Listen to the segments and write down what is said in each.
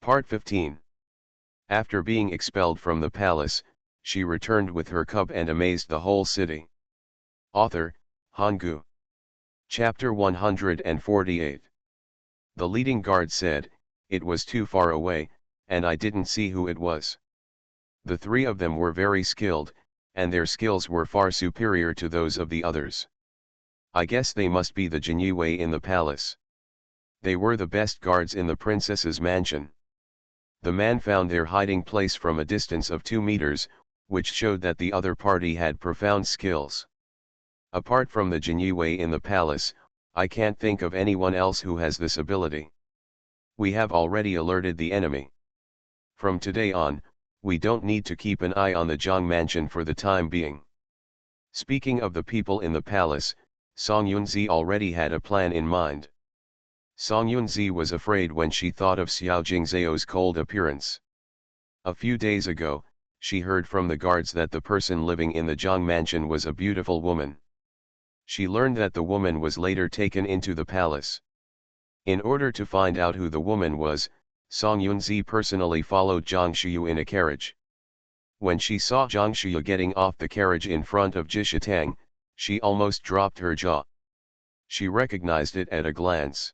Part 15. After being expelled from the palace, she returned with her cub and amazed the whole city. Author, Hanggu. Chapter 148. The leading guard said, "It was too far away, and I didn't see who it was." The three of them were very skilled, and their skills were far superior to those of the others. I guess they must be the Jinyue in the palace. They were the best guards in the princess's mansion. The man found their hiding place from a distance of 2 meters, which showed that the other party had profound skills. Apart from the Jinyue in the palace, I can't think of anyone else who has this ability. We have already alerted the enemy. From today on, we don't need to keep an eye on the Zhang mansion for the time being. Speaking of the people in the palace, Song Yunzi already had a plan in mind. Song Yunzi was afraid when she thought of Xiao Jingzhao's cold appearance. A few days ago, she heard from the guards that the person living in the Zhang mansion was a beautiful woman. She learned that the woman was later taken into the palace. In order to find out who the woman was, Song Yunzi personally followed Zhang Shiyu in a carriage. When she saw Zhang Shiyu getting off the carriage in front of Jishitang, she almost dropped her jaw. She recognized it at a glance.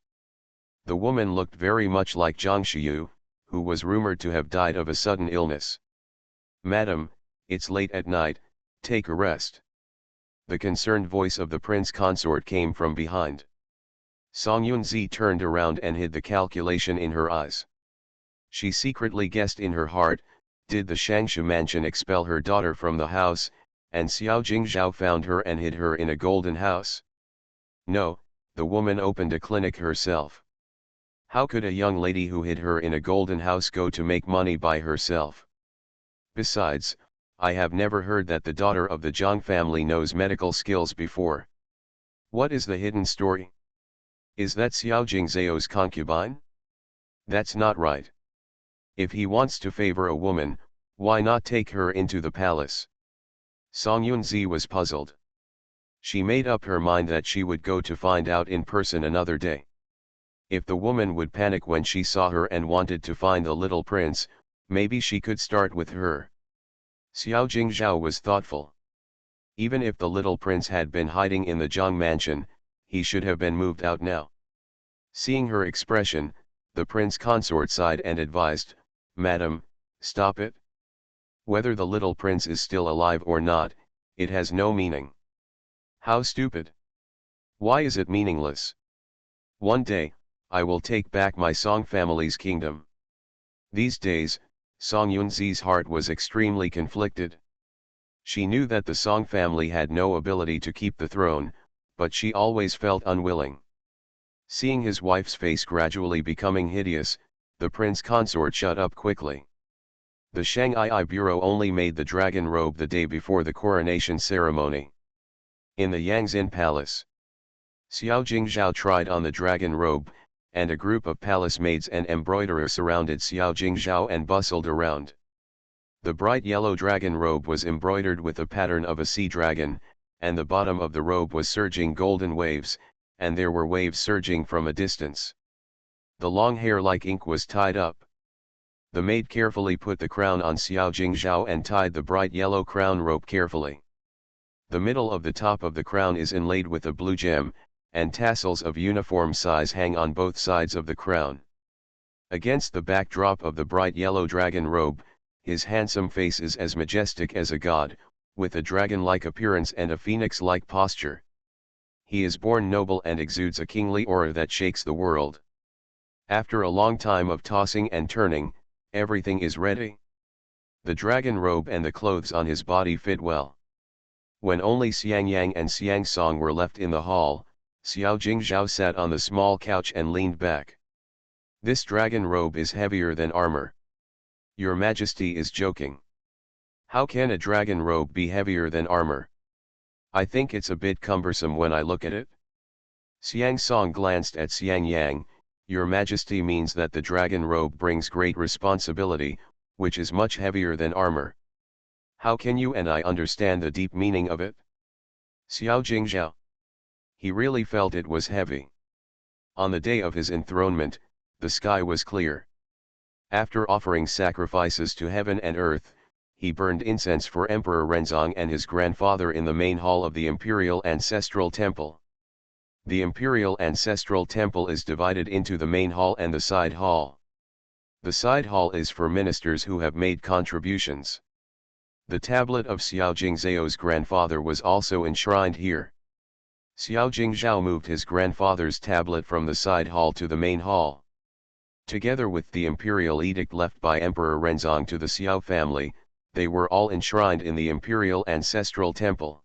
The woman looked very much like Zhang Shiyu, who was rumored to have died of a sudden illness. "Madam, it's late at night, take a rest." The concerned voice of the prince consort came from behind. Song Yunzi turned around and hid the calculation in her eyes. She secretly guessed in her heart, did the Shangshu mansion expel her daughter from the house, and Xiao Jingzhao found her and hid her in a golden house? No, the woman opened a clinic herself. How could a young lady who hid her in a golden house go to make money by herself? Besides, I have never heard that the daughter of the Zhang family knows medical skills before. What is the hidden story? Is that Xiao Jingzhao's concubine? That's not right. If he wants to favor a woman, why not take her into the palace? Song Yunzi was puzzled. She made up her mind that she would go to find out in person another day. If the woman would panic when she saw her and wanted to find the little prince, maybe she could start with her. Xiao Jingzhao was thoughtful. Even if the little prince had been hiding in the Zhang mansion, he should have been moved out now. Seeing her expression, the prince consort sighed and advised, "Madam, stop it. Whether the little prince is still alive or not, it has no meaning." How stupid! Why is it meaningless? One day, I will take back my Song family's kingdom. These days, Song Yunzi's heart was extremely conflicted. She knew that the Song family had no ability to keep the throne, but she always felt unwilling. Seeing his wife's face gradually becoming hideous, the prince consort shut up quickly. The Shanghai Bureau only made the dragon robe the day before the coronation ceremony. In the Yangzin Palace, Xiao Jingzhao tried on the dragon robe, and a group of palace maids and embroiderers surrounded Xiao Jingzhao and bustled around. The bright yellow dragon robe was embroidered with a pattern of a sea dragon, and the bottom of the robe was surging golden waves, and there were waves surging from a distance. The long hair like ink was tied up. The maid carefully put the crown on Xiao Jingzhao and tied the bright yellow crown rope carefully. The middle of the top of the crown is inlaid with a blue gem, and tassels of uniform size hang on both sides of the crown. Against the backdrop of the bright yellow dragon robe, his handsome face is as majestic as a god, with a dragon-like appearance and a phoenix-like posture. He is born noble and exudes a kingly aura that shakes the world. After a long time of tossing and turning, everything is ready. The dragon robe and the clothes on his body fit well. When only Xiang Yang and Xiang Song were left in the hall, Xiao Jingzhao sat on the small couch and leaned back. "This dragon robe is heavier than armor. Your Majesty is joking. How can a dragon robe be heavier than armor? I think it's a bit cumbersome when I look at it." Xiang Song glanced at Xiang Yang. "Your Majesty means that the dragon robe brings great responsibility, which is much heavier than armor. How can you and I understand the deep meaning of it?" Xiao Jingzhao. He really felt it was heavy. On the day of his enthronement, the sky was clear. After offering sacrifices to heaven and earth, he burned incense for Emperor Renzong and his grandfather in the main hall of the Imperial Ancestral Temple. The Imperial Ancestral Temple is divided into the main hall and the side hall. The side hall is for ministers who have made contributions. The tablet of Xiao Jingzhao's grandfather was also enshrined here. Xiao Jingzhao moved his grandfather's tablet from the side hall to the main hall. Together with the imperial edict left by Emperor Renzong to the Xiao family, they were all enshrined in the Imperial Ancestral Temple.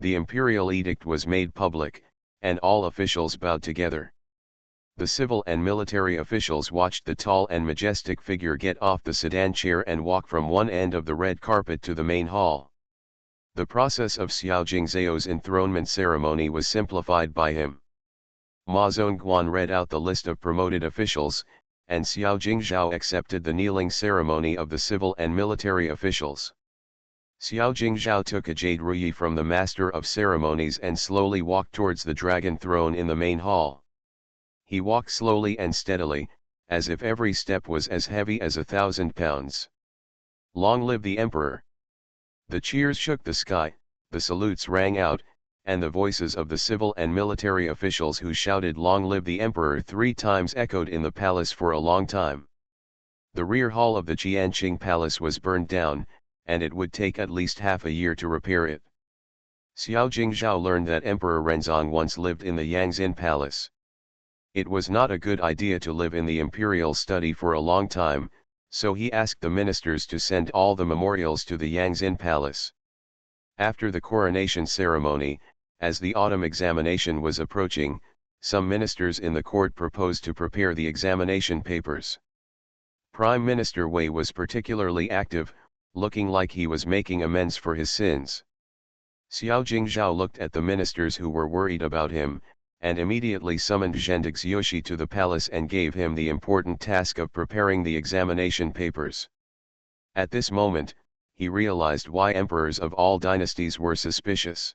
The imperial edict was made public, and all officials bowed together. The civil and military officials watched the tall and majestic figure get off the sedan chair and walk from one end of the red carpet to the main hall. The process of Xiao Jingzhao's enthronement ceremony was simplified by him. Ma Zongguan read out the list of promoted officials, and Xiao Jingzhao accepted the kneeling ceremony of the civil and military officials. Xiao Jingzhao took a jade ruyi from the master of ceremonies and slowly walked towards the dragon throne in the main hall. He walked slowly and steadily, as if every step was as heavy as 1,000 pounds. Long live the emperor! The cheers shook the sky, the salutes rang out, and the voices of the civil and military officials who shouted "Long live the Emperor" 3 times echoed in the palace for a long time. The rear hall of the Jianqing Palace was burned down, and it would take at least half a year to repair it. Xiao Jingzhao learned that Emperor Renzong once lived in the Yangzin Palace. It was not a good idea to live in the imperial study for a long time, so he asked the ministers to send all the memorials to the Yangzin Palace. After the coronation ceremony, as the autumn examination was approaching, some ministers in the court proposed to prepare the examination papers. Prime Minister Wei was particularly active, looking like he was making amends for his sins. Xiao Jingzhao looked at the ministers who were worried about him, and immediately summoned Zhendig Xiushi to the palace and gave him the important task of preparing the examination papers. At this moment, he realized why emperors of all dynasties were suspicious.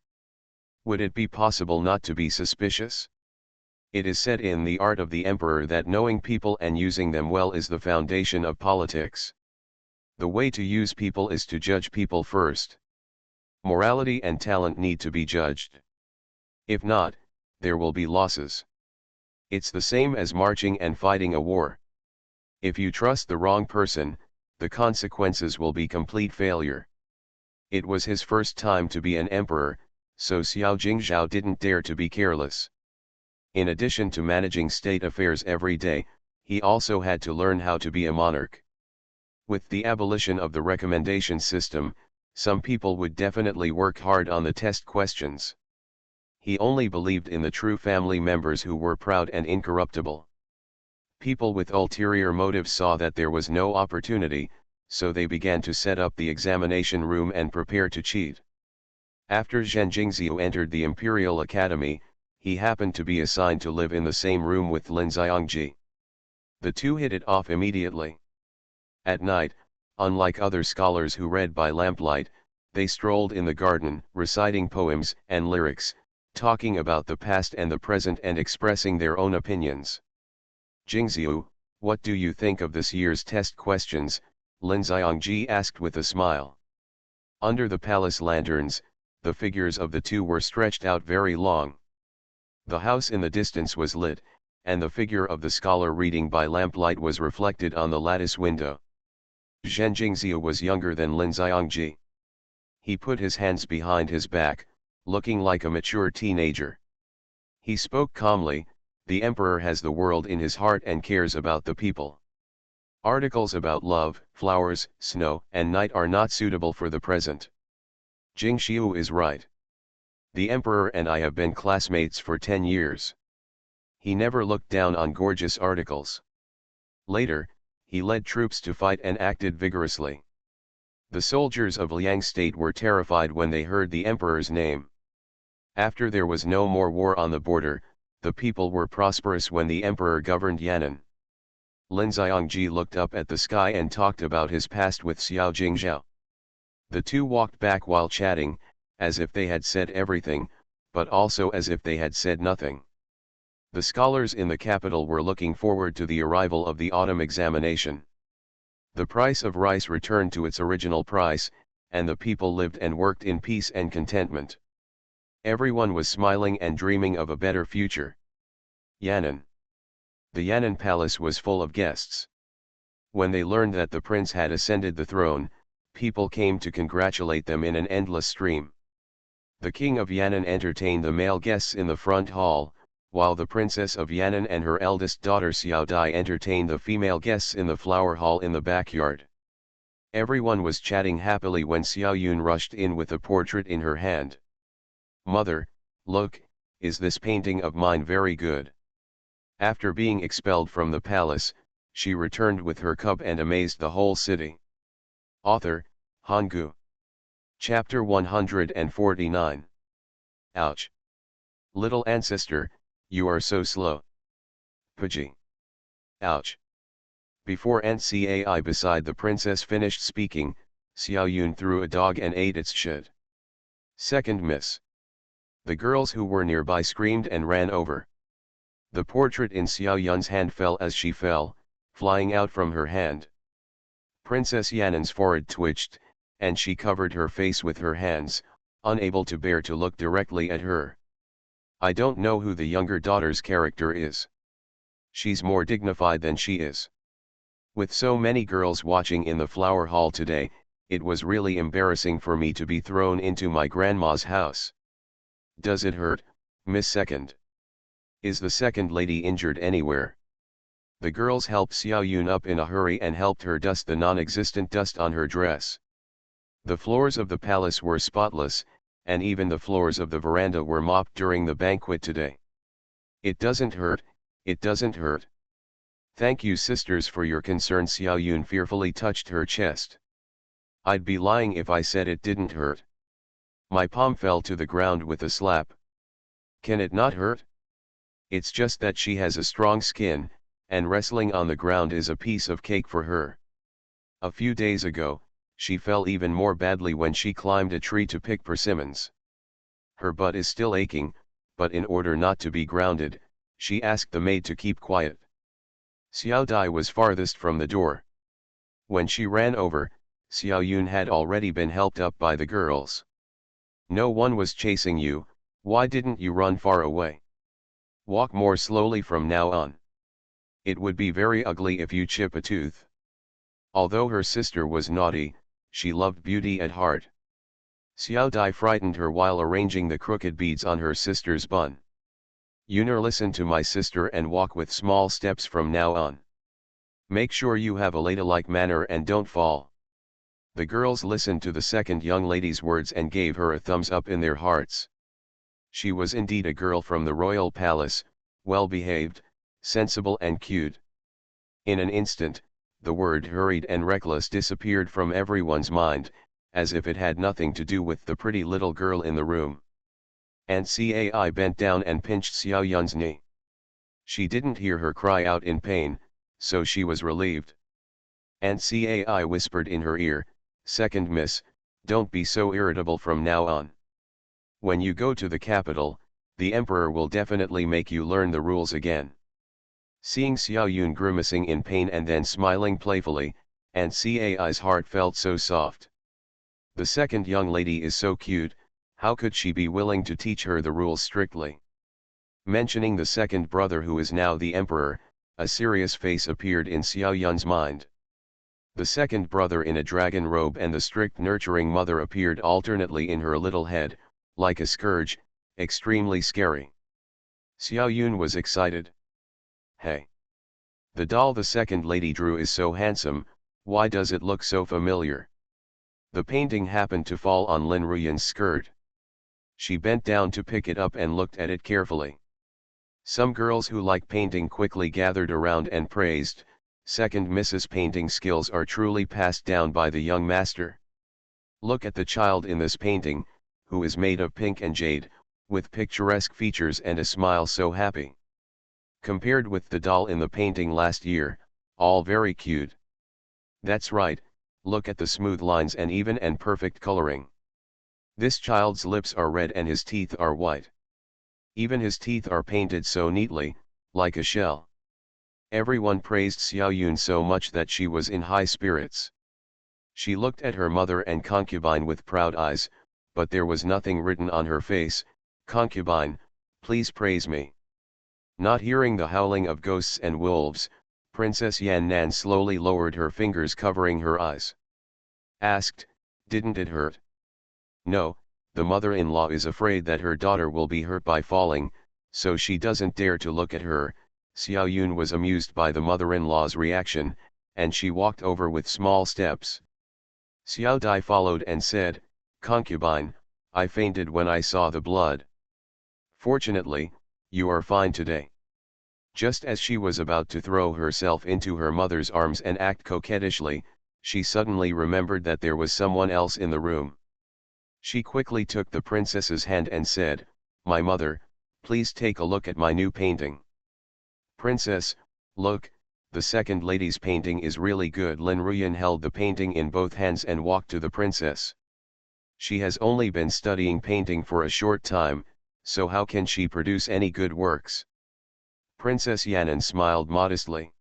Would it be possible not to be suspicious? It is said in The Art of the Emperor that knowing people and using them well is the foundation of politics. The way to use people is to judge people first. Morality and talent need to be judged. If not, there will be losses. It's the same as marching and fighting a war. If you trust the wrong person, the consequences will be complete failure. It was his first time to be an emperor, so Xiao Jingzhao didn't dare to be careless. In addition to managing state affairs every day, he also had to learn how to be a monarch. With the abolition of the recommendation system, some people would definitely work hard on the test questions. He only believed in the true family members who were proud and incorruptible. People with ulterior motives saw that there was no opportunity, so they began to set up the examination room and prepare to cheat. After Zhen Jingzhou entered the Imperial Academy, he happened to be assigned to live in the same room with Lin Xiangji. The two hit it off immediately. At night, unlike other scholars who read by lamplight, they strolled in the garden, reciting poems and lyrics, talking about the past and the present and expressing their own opinions. "Jingzhou, what do you think of this year's test questions?" Lin Xiangji asked with a smile. Under the palace lanterns, the figures of the two were stretched out very long. The house in the distance was lit, and the figure of the scholar reading by lamplight was reflected on the lattice window. Zhen Jingzhou was younger than Lin Xiangji. He put his hands behind his back, looking like a mature teenager. He spoke calmly, "The emperor has the world in his heart and cares about the people. Articles about love, flowers, snow, and night are not suitable for the present. Jingxiu is right. The emperor and I have been classmates for 10 years. He never looked down on gorgeous articles." Later, he led troops to fight and acted vigorously. The soldiers of Liang State were terrified when they heard the emperor's name. After there was no more war on the border, the people were prosperous when the emperor governed Yan'an. Lin Xiangji looked up at the sky and talked about his past with Xiao Jingzhao. The two walked back while chatting, as if they had said everything, but also as if they had said nothing. The scholars in the capital were looking forward to the arrival of the autumn examination. The price of rice returned to its original price, and the people lived and worked in peace and contentment. Everyone was smiling and dreaming of a better future. Yan'an. The Yan'an palace was full of guests. When they learned that the prince had ascended the throne, people came to congratulate them in an endless stream. The king of Yan'an entertained the male guests in the front hall, while the princess of Yan'an and her eldest daughter Xiao Dai entertained the female guests in the flower hall in the backyard. Everyone was chatting happily when Xiao Yun rushed in with a portrait in her hand. "Mother, look, is this painting of mine very good?" After being expelled from the palace, she returned with her cub and amazed the whole city. Author, Hanggu. Chapter 149. Ouch! Little ancestor, you are so slow. Pudgy. Ouch! Before Ancai beside the princess finished speaking, Xiao Yun threw a dog and ate its shit. Second miss. The girls who were nearby screamed and ran over. The portrait in Xiao Yun's hand fell as she fell, flying out from her hand. Princess Yan'an's forehead twitched, and she covered her face with her hands, unable to bear to look directly at her. I don't know who the younger daughter's character is. She's more dignified than she is. With so many girls watching in the flower hall today, it was really embarrassing for me to be thrown into my grandma's house. Does it hurt, Miss Second? Is the second lady injured anywhere? The girls helped Xiao Yun up in a hurry and helped her dust the non-existent dust on her dress. The floors of the palace were spotless, and even the floors of the veranda were mopped during the banquet today. It doesn't hurt, it doesn't hurt. Thank you sisters for your concern. Xiao Yun fearfully touched her chest. I'd be lying if I said it didn't hurt. My palm fell to the ground with a slap. Can it not hurt? It's just that she has a strong skin, and wrestling on the ground is a piece of cake for her. A few days ago, she fell even more badly when she climbed a tree to pick persimmons. Her butt is still aching, but in order not to be grounded, she asked the maid to keep quiet. Xiao Dai was farthest from the door. When she ran over, Xiao Yun had already been helped up by the girls. No one was chasing you, why didn't you run far away? Walk more slowly from now on. It would be very ugly if you chip a tooth. Although her sister was naughty, she loved beauty at heart. Xiao Dai frightened her while arranging the crooked beads on her sister's bun. Yuner, listen to my sister and walk with small steps from now on. Make sure you have a ladylike manner and don't fall. The girls listened to the second young lady's words and gave her a thumbs up in their hearts. She was indeed a girl from the royal palace, well-behaved, sensible and cute. In an instant, the word hurried and reckless disappeared from everyone's mind, as if it had nothing to do with the pretty little girl in the room. Ancai bent down and pinched Xiao Yun's knee. She didn't hear her cry out in pain, so she was relieved. Ancai whispered in her ear, "Second miss, don't be so irritable from now on. When you go to the capital, the emperor will definitely make you learn the rules again." Seeing Xiao Yun grimacing in pain and then smiling playfully, Ancai's heart felt so soft. The second young lady is so cute, how could she be willing to teach her the rules strictly? Mentioning the second brother who is now the emperor, a serious face appeared in Xiao Yun's mind. The second brother in a dragon robe and the strict nurturing mother appeared alternately in her little head, like a scourge, extremely scary. Xiao Yun was excited. Hey! The doll the second lady drew is so handsome, why does it look so familiar? The painting happened to fall on Lin Ruyan's skirt. She bent down to pick it up and looked at it carefully. Some girls who like painting quickly gathered around and praised, "Second Mrs. Painting skills are truly passed down by the young master. Look at the child in this painting, who is made of pink and jade, with picturesque features and a smile so happy. Compared with the doll in the painting last year, all very cute. That's right, look at the smooth lines and even and perfect coloring. This child's lips are red and his teeth are white. Even his teeth are painted so neatly, like a shell. Everyone praised Xiao Yun so much that she was in high spirits. She looked at her mother and concubine with proud eyes, but there was nothing written on her face. "Concubine, please praise me." Not hearing the howling of ghosts and wolves, Princess Yan Nan slowly lowered her fingers covering her eyes. Asked, "Didn't it hurt?" No, the mother-in-law is afraid that her daughter will be hurt by falling, so she doesn't dare to look at her. Xiao Yun was amused by the mother-in-law's reaction, and she walked over with small steps. Xiao Dai followed and said, "Concubine, I fainted when I saw the blood. Fortunately, you are fine today." Just as she was about to throw herself into her mother's arms and act coquettishly, she suddenly remembered that there was someone else in the room. She quickly took the princess's hand and said, "My mother, please take a look at my new painting." "Princess, look, the second lady's painting is really good." Lin Ruyan held the painting in both hands and walked to the princess. She has only been studying painting for a short time, so how can she produce any good works? Princess Yan'an smiled modestly.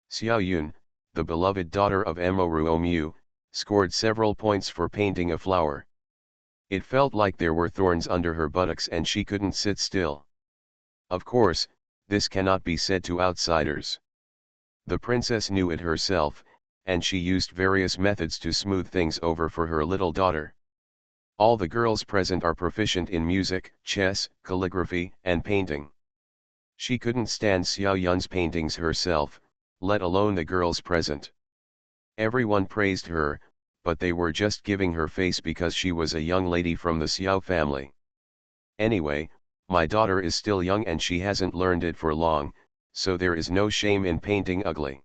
Xiao Yun, the beloved daughter of Emoru Mu, scored several points for painting a flower. It felt like there were thorns under her buttocks and she couldn't sit still. Of course, this cannot be said to outsiders. The princess knew it herself, and she used various methods to smooth things over for her little daughter. All the girls present are proficient in music, chess, calligraphy, and painting. She couldn't stand Xiao Yun's paintings herself, let alone the girls present. Everyone praised her, but they were just giving her face because she was a young lady from the Xiao family. Anyway, my daughter is still young and she hasn't learned it for long, so there is no shame in painting ugly.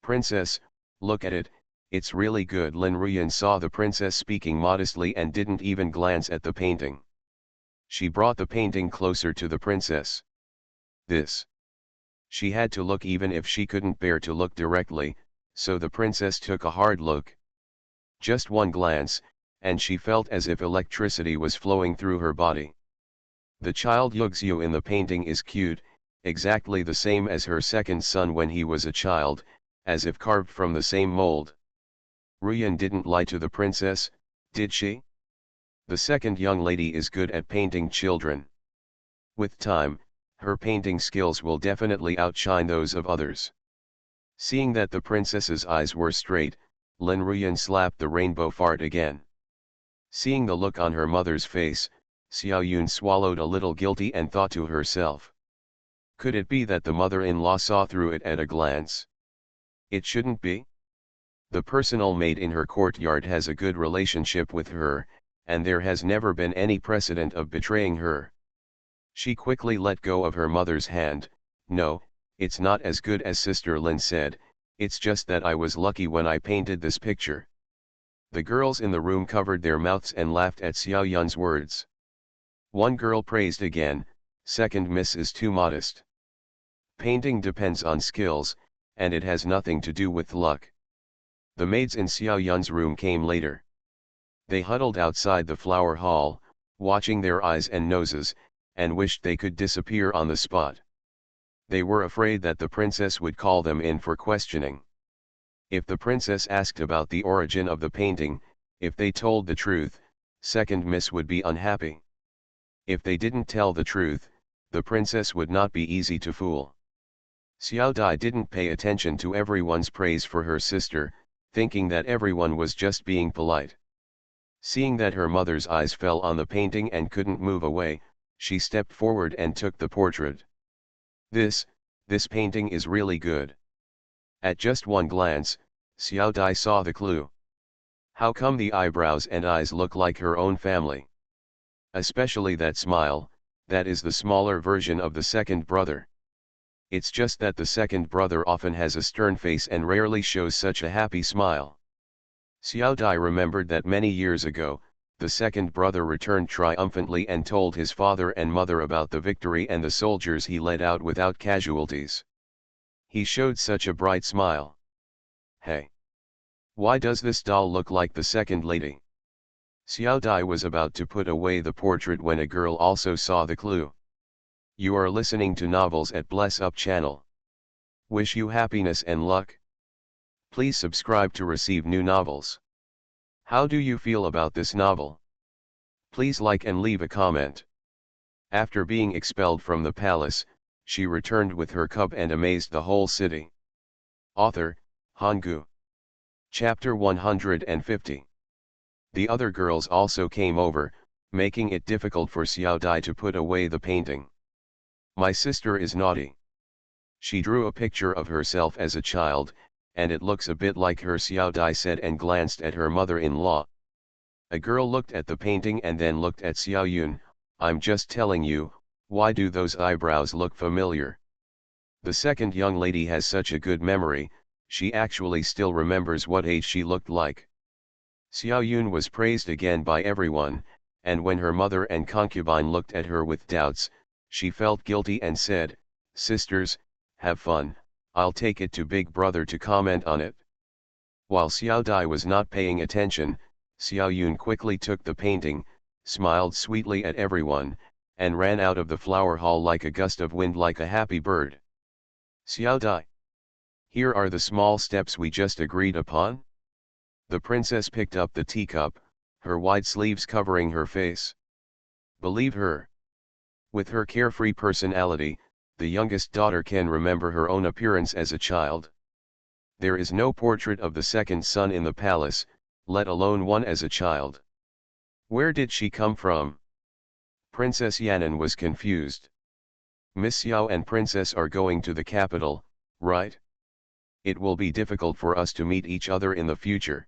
Princess, look at it, it's really good. Lin Ruyan saw the princess speaking modestly and didn't even glance at the painting. She brought the painting closer to the princess. This. She had to look even if she couldn't bear to look directly, so the princess took a hard look. Just one glance, and she felt as if electricity was flowing through her body. The child Yuxiu in the painting is cute, exactly the same as her second son when he was a child, as if carved from the same mold. Ruyan didn't lie to the princess, did she? The second young lady is good at painting children. With time, her painting skills will definitely outshine those of others. Seeing that the princess's eyes were straight, Lin Ruyan slapped the rainbow fart again. Seeing the look on her mother's face, Xiao Yun swallowed a little guilty and thought to herself. Could it be that the mother-in-law saw through it at a glance? It shouldn't be. The personal maid in her courtyard has a good relationship with her, and there has never been any precedent of betraying her. She quickly let go of her mother's hand. "No, it's not as good as Sister Lin said, it's just that I was lucky when I painted this picture." The girls in the room covered their mouths and laughed at Xiao Yun's words. One girl praised again, "Second miss is too modest. Painting depends on skills, and it has nothing to do with luck." The maids in Xiao Yun's room came later. They huddled outside the flower hall, watching their eyes and noses, and wished they could disappear on the spot. They were afraid that the princess would call them in for questioning. If the princess asked about the origin of the painting, if they told the truth, second miss would be unhappy. If they didn't tell the truth, the princess would not be easy to fool. Xiao Dai didn't pay attention to everyone's praise for her sister, thinking that everyone was just being polite. Seeing that her mother's eyes fell on the painting and couldn't move away, she stepped forward and took the portrait. This painting is really good." At just one glance, Xiao Dai saw the clue. How come the eyebrows and eyes look like her own family? Especially that smile, that is the smaller version of the second brother. It's just that the second brother often has a stern face and rarely shows such a happy smile. Xiao Dai remembered that many years ago, the second brother returned triumphantly and told his father and mother about the victory and the soldiers he led out without casualties. He showed such a bright smile. Hey! Why does this doll look like the second lady? Xiao Dai was about to put away the portrait when a girl also saw the clue. You are listening to novels at Bless Up channel. Wish you happiness and luck. Please subscribe to receive new novels. How do you feel about this novel? Please like and leave a comment. After being expelled from the palace, she returned with her cup and amazed the whole city. Author, Hangu. Chapter 150. The other girls also came over, making it difficult for Xiao Dai to put away the painting. My sister is naughty. She drew a picture of herself as a child, and it looks a bit like her, Xiao Dai said and glanced at her mother-in-law. A girl looked at the painting and then looked at Xiao Yun. I'm just telling you, why do those eyebrows look familiar? The second young lady has such a good memory, she actually still remembers what age she looked like. Xiao Yun was praised again by everyone, and when her mother and concubine looked at her with doubts, she felt guilty and said, "Sisters, have fun, I'll take it to Big Brother to comment on it." While Xiao Dai was not paying attention, Xiao Yun quickly took the painting, smiled sweetly at everyone, and ran out of the flower hall like a gust of wind, like a happy bird. Xiao Dai. Here are the small steps we just agreed upon. The princess picked up the teacup, her wide sleeves covering her face. Believe her. With her carefree personality, the youngest daughter can remember her own appearance as a child. There is no portrait of the second son in the palace, let alone one as a child. Where did she come from? Princess Yanan was confused. Miss Xiao and Princess are going to the capital, right? It will be difficult for us to meet each other in the future.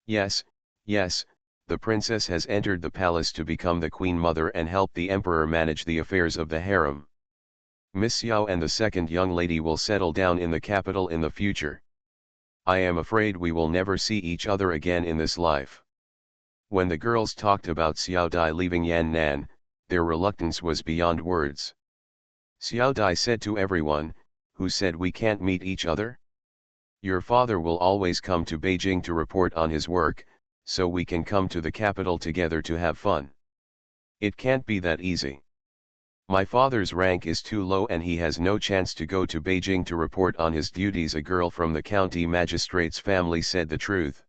Yes, yes, the princess has entered the palace to become the queen mother and help the emperor manage the affairs of the harem. Miss Xiao and the second young lady will settle down in the capital in the future. I am afraid we will never see each other again in this life. When the girls talked about Xiao Dai leaving Yannan, their reluctance was beyond words. Xiao Dai said to everyone, "Who said we can't meet each other? Your father will always come to Beijing to report on his work, so we can come to the capital together to have fun. It can't be that easy. My father's rank is too low and he has no chance to go to Beijing to report on his duties." A girl from the county magistrate's family said the truth.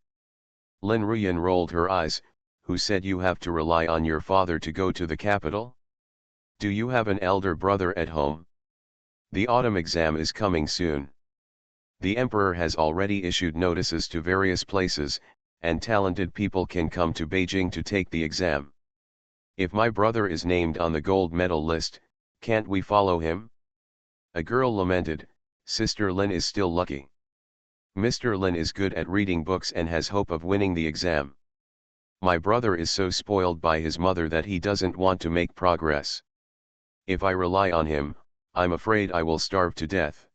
Lin Ruyan rolled her eyes. Who said you have to rely on your father to go to the capital? Do you have an elder brother at home? The autumn exam is coming soon. The emperor has already issued notices to various places, and talented people can come to Beijing to take the exam. If my brother is named on the gold medal list, can't we follow him? A girl lamented, Sister Lin is still lucky. Mr. Lin is good at reading books and has hope of winning the exam. My brother is so spoiled by his mother that he doesn't want to make progress. If I rely on him, I'm afraid I will starve to death.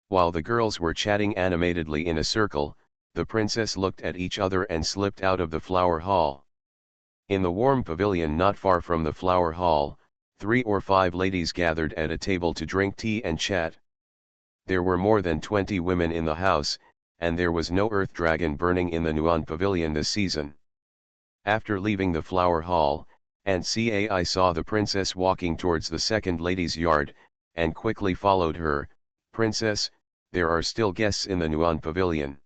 While the girls were chatting animatedly in a circle, the princess looked at each other and slipped out of the flower hall. In the warm pavilion not far from the flower hall, 3 or 5 ladies gathered at a table to drink tea and chat. There were more than 20 women in the house, and there was no earth dragon burning in the Nuan pavilion this season. After leaving the flower hall, Cai saw the princess walking towards the second lady's yard, and quickly followed her. Princess, there are still guests in the Nuan pavilion.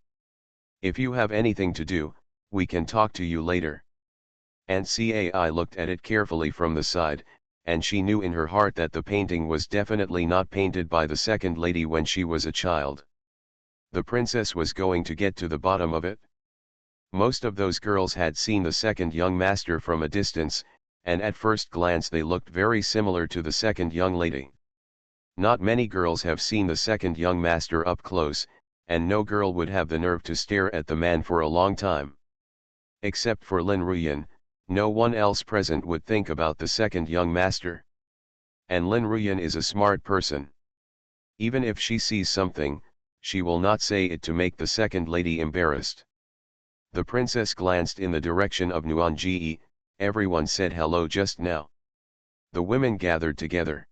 If you have anything to do, we can talk to you later. Cai looked at it carefully from the side, and she knew in her heart that the painting was definitely not painted by the second lady when she was a child. The princess was going to get to the bottom of it. Most of those girls had seen the second young master from a distance, and at first glance they looked very similar to the second young lady. Not many girls have seen the second young master up close, and no girl would have the nerve to stare at the man for a long time. Except for Lin Ruyan, no one else present would think about the second young master. And Lin Ruyan is a smart person. Even if she sees something, she will not say it to make the second lady embarrassed. The princess glanced in the direction of Nuanji. Everyone said hello just now. The women gathered together.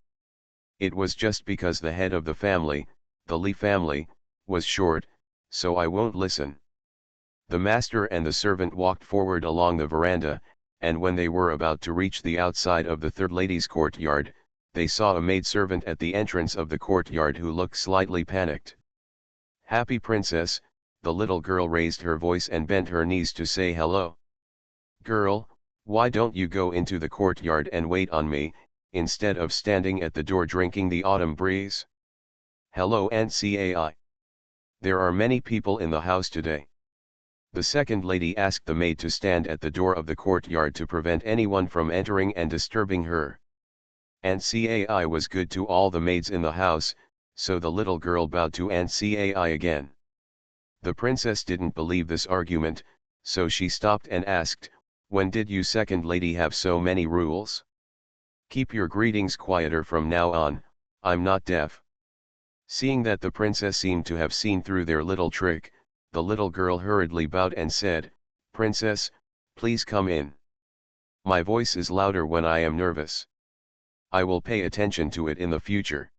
It was just because the head of the family, the Li family, was short, so I won't listen. The master and the servant walked forward along the veranda, and when they were about to reach the outside of the third lady's courtyard, they saw a maidservant at the entrance of the courtyard who looked slightly panicked. "Happy princess," the little girl raised her voice and bent her knees to say hello. "Girl, why don't you go into the courtyard and wait on me, instead of standing at the door drinking the autumn breeze?" "Hello Ancai. There are many people in the house today." The second lady asked the maid to stand at the door of the courtyard to prevent anyone from entering and disturbing her. Ancai was good to all the maids in the house, so the little girl bowed to Ancai again. The princess didn't believe this argument, so she stopped and asked, "When did you second lady have so many rules? Keep your greetings quieter from now on, I'm not deaf." Seeing that the princess seemed to have seen through their little trick, the little girl hurriedly bowed and said, "Princess, please come in. My voice is louder when I am nervous. I will pay attention to it in the future."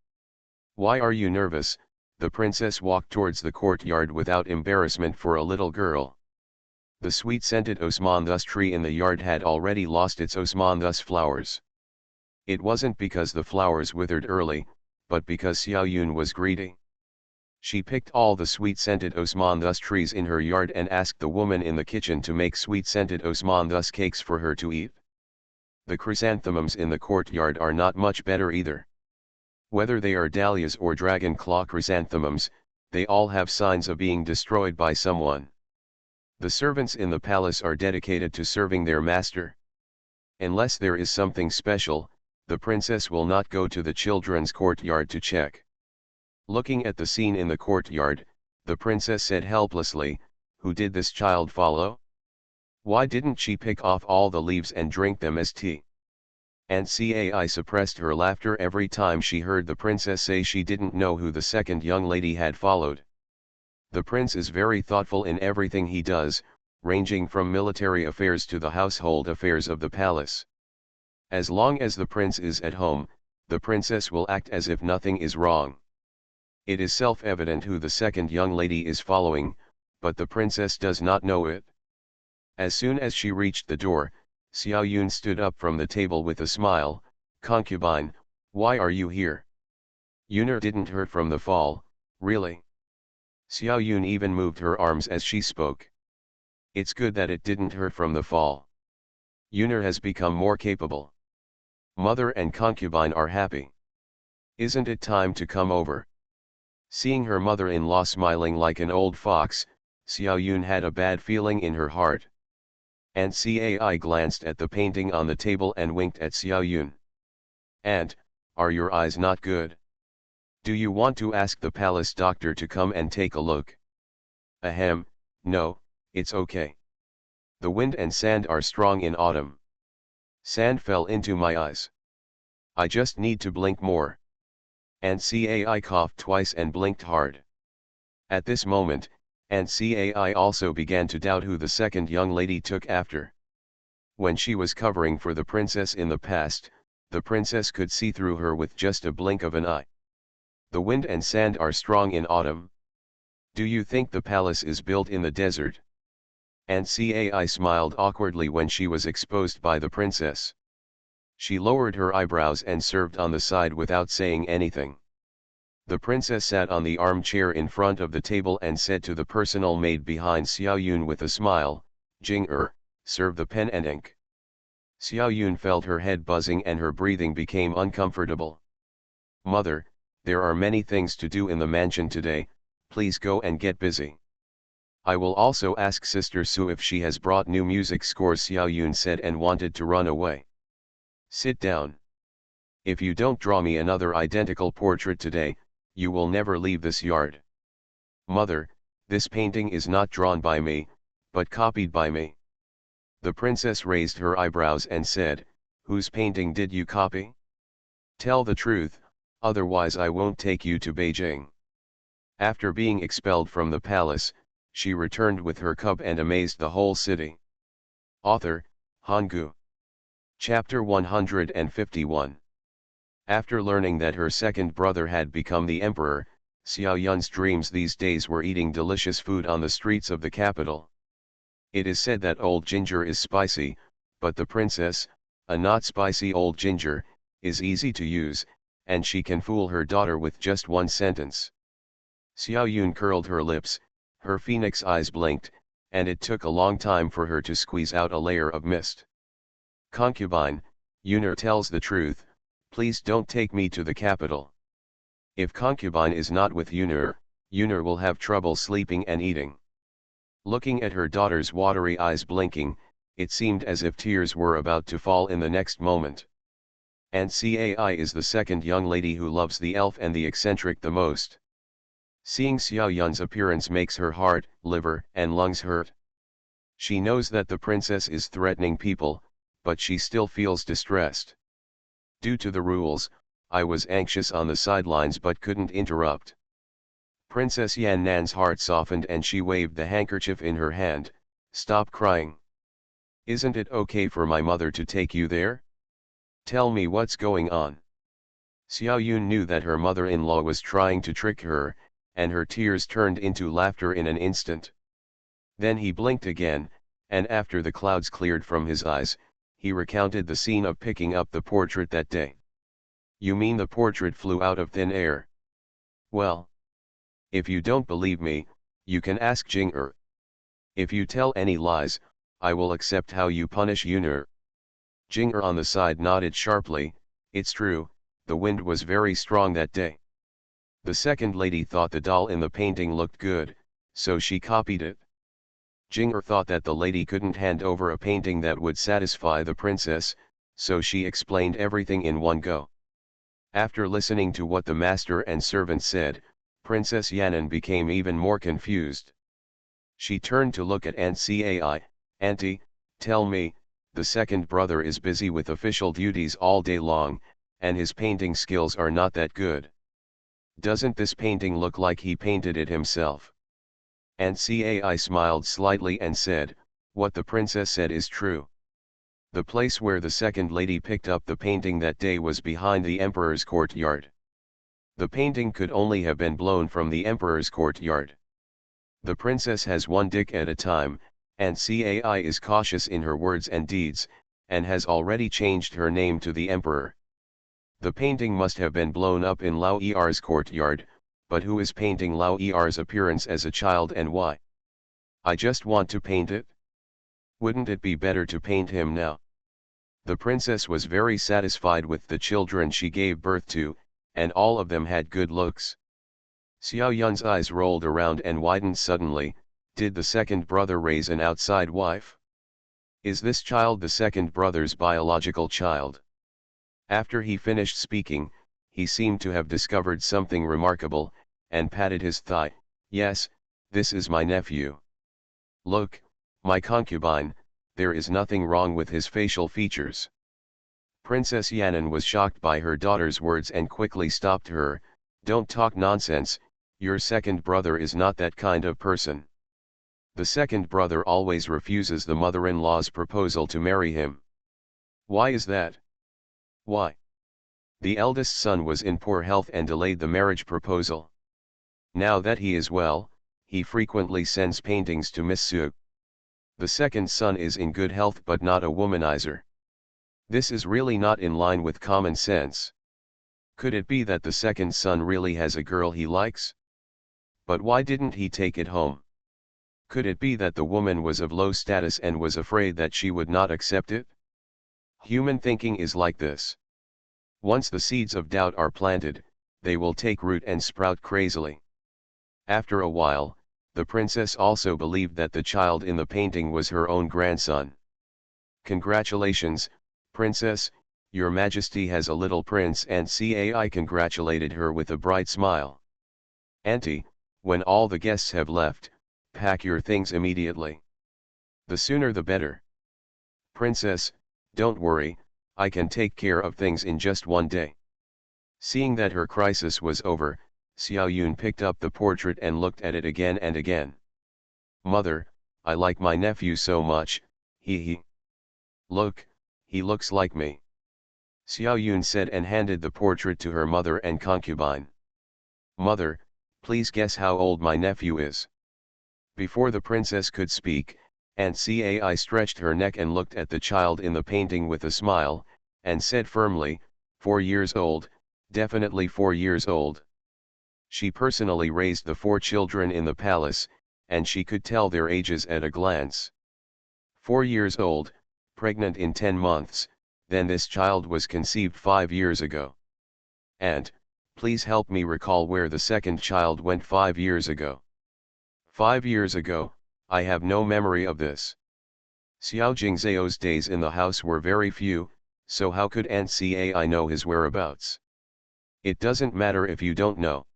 "Why are you nervous?" The princess walked towards the courtyard without embarrassment for a little girl. The sweet-scented osmanthus tree in the yard had already lost its osmanthus flowers. It wasn't because the flowers withered early, but because Xiao Yun was greedy. She picked all the sweet-scented osmanthus trees in her yard and asked the woman in the kitchen to make sweet-scented osmanthus cakes for her to eat. The chrysanthemums in the courtyard are not much better either. Whether they are dahlias or dragon claw chrysanthemums, they all have signs of being destroyed by someone. The servants in the palace are dedicated to serving their master. Unless there is something special, the princess will not go to the children's courtyard to check. Looking at the scene in the courtyard, the princess said helplessly, "Who did this child follow? Why didn't she pick off all the leaves and drink them as tea?" Ancai suppressed her laughter every time she heard the princess say she didn't know who the second young lady had followed. The prince is very thoughtful in everything he does, ranging from military affairs to the household affairs of the palace. As long as the prince is at home, the princess will act as if nothing is wrong. It is self-evident who the second young lady is following, but the princess does not know it. As soon as she reached the door, Xiao Yun stood up from the table with a smile. "Concubine, why are you here? Yunar didn't hurt from the fall, really?" Xiao Yun even moved her arms as she spoke. "It's good that it didn't hurt from the fall. Yunar has become more capable. Mother and concubine are happy. Isn't it time to come over?" Seeing her mother-in-law smiling like an old fox, Xiao Yun had a bad feeling in her heart. Ancai glanced at the painting on the table and winked at Xiao Yun. "Aunt, are your eyes not good? Do you want to ask the palace doctor to come and take a look?" "Ahem, no, it's okay. The wind and sand are strong in autumn. Sand fell into my eyes. I just need to blink more." Ancai coughed twice and blinked hard. At this moment, Ancai also began to doubt who the second young lady took after. When she was covering for the princess in the past, the princess could see through her with just a blink of an eye. The wind and sand are strong in autumn. Do you think the palace is built in the desert? Ancai smiled awkwardly when she was exposed by the princess. She lowered her eyebrows and served on the side without saying anything. The princess sat on the armchair in front of the table and said to the personal maid behind Xiao Yun with a smile, "Jing serve the pen and ink." Xiao Yun felt her head buzzing and her breathing became uncomfortable. "Mother, there are many things to do in the mansion today, please go and get busy. I will also ask Sister Su if she has brought new music scores," Xiao Yun said and wanted to run away. "Sit down. If you don't draw me another identical portrait today, you will never leave this yard." "Mother, this painting is not drawn by me, but copied by me." The princess raised her eyebrows and said, "Whose painting did you copy? Tell the truth, otherwise I won't take you to Beijing." After being expelled from the palace, she returned with her cub and amazed the whole city. Author, Hanggu. Chapter 151. After learning that her second brother had become the emperor, Xiao Yun's dreams these days were eating delicious food on the streets of the capital. It is said that old ginger is spicy, but the princess, a not spicy old ginger, is easy to use, and she can fool her daughter with just one sentence. Xiao Yun curled her lips, her phoenix eyes blinked, and it took a long time for her to squeeze out a layer of mist. Concubine, Yuner tells the truth, please don't take me to the capital. If concubine is not with Yuner, Yuner will have trouble sleeping and eating. Looking at her daughter's watery eyes blinking, it seemed as if tears were about to fall in the next moment. And Cai is the second young lady who loves the elf and the eccentric the most. Seeing Xiao Yun's appearance makes her heart, liver, and lungs hurt. She knows that the princess is threatening people, but she still feels distressed. Due to the rules, I was anxious on the sidelines but couldn't interrupt. Princess Yan Nan's heart softened and she waved the handkerchief in her hand. Stop crying. Isn't it okay for my mother to take you there? Tell me what's going on. Xiao Yun knew that her mother-in-law was trying to trick her, and her tears turned into laughter in an instant. Then he blinked again, and after the clouds cleared from his eyes, he recounted the scene of picking up the portrait that day. You mean the portrait flew out of thin air? Well, if you don't believe me, you can ask Jing-er. If you tell any lies, I will accept how you punish Yuner. Jing-er on the side nodded sharply. It's true, the wind was very strong that day. The second lady thought the doll in the painting looked good, so she copied it. Jing-er thought that the lady couldn't hand over a painting that would satisfy the princess, so she explained everything in one go. After listening to what the master and servant said, Princess Yan'an became even more confused. She turned to look at Aunt Cai. Auntie, tell me, the second brother is busy with official duties all day long, and his painting skills are not that good. Doesn't this painting look like he painted it himself? Aunt Cai smiled slightly and said, what the princess said is true. The place where the second lady picked up the painting that day was behind the emperor's courtyard. The painting could only have been blown from the emperor's courtyard. The princess has one dick at a time, and Cai is cautious in her words and deeds, and has already changed her name to the emperor. The painting must have been blown up in Lao Er's courtyard, but who is painting Lao Er's appearance as a child and why? I just want to paint it. Wouldn't it be better to paint him now? The princess was very satisfied with the children she gave birth to, and all of them had good looks. Xiao Yun's eyes rolled around and widened suddenly. Did the second brother raise an outside wife? Is this child the second brother's biological child? After he finished speaking, he seemed to have discovered something remarkable, and patted his thigh. Yes, this is my nephew. Look, my concubine, there is nothing wrong with his facial features. Princess Yan'an was shocked by her daughter's words and quickly stopped her. Don't talk nonsense, your second brother is not that kind of person. The second brother always refuses the mother-in-law's proposal to marry him. Why is that? Why? The eldest son was in poor health and delayed the marriage proposal. Now that he is well, he frequently sends paintings to Miss Su. The second son is in good health but not a womanizer. This is really not in line with common sense. Could it be that the second son really has a girl he likes? But why didn't he take it home? Could it be that the woman was of low status and was afraid that she would not accept it? Human thinking is like this. Once the seeds of doubt are planted, they will take root and sprout crazily. After a while, the princess also believed that the child in the painting was her own grandson. Congratulations, princess, your majesty has a little prince, and Cai congratulated her with a bright smile. Auntie, when all the guests have left, pack your things immediately. The sooner the better. Princess, don't worry, I can take care of things in just one day. Seeing that her crisis was over, Xiao Yun picked up the portrait and looked at it again and again. Mother, I like my nephew so much, he. Look, he looks like me. Xiao Yun said and handed the portrait to her mother and concubine. Mother, please guess how old my nephew is. Before the princess could speak, Aunt Cai stretched her neck and looked at the child in the painting with a smile, and said firmly, 4 years old, definitely 4 years old. She personally raised the 4 children in the palace, and she could tell their ages at a glance. 4 years old, pregnant in 10 months, then this child was conceived 5 years ago. And, please help me recall where the second child went 5 years ago. 5 years ago, I have no memory of this. Xiao Jingzhao's days in the house were very few, so how could Aunt Cai know his whereabouts? It doesn't matter if you don't know.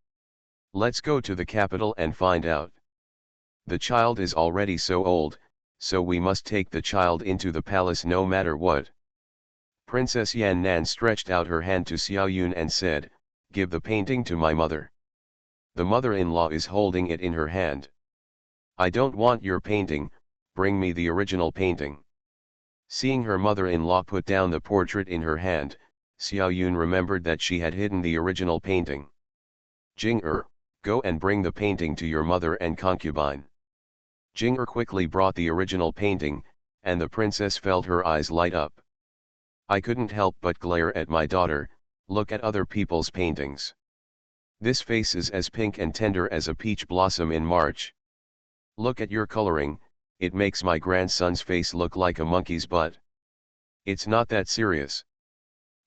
Let's go to the capital and find out. The child is already so old, so we must take the child into the palace no matter what. Princess Yan Nan stretched out her hand to Xiao Yun and said, "Give the painting to my mother." The mother-in-law is holding it in her hand. "I don't want your painting, bring me the original painting." Seeing her mother-in-law put down the portrait in her hand, Xiao Yun remembered that she had hidden the original painting. "Jing-er, go and bring the painting to your mother and concubine." Jing-er quickly brought the original painting, and the princess felt her eyes light up. "I couldn't help but glare at my daughter, look at other people's paintings. This face is as pink and tender as a peach blossom in March. Look at your coloring, it makes my grandson's face look like a monkey's butt. It's not that serious.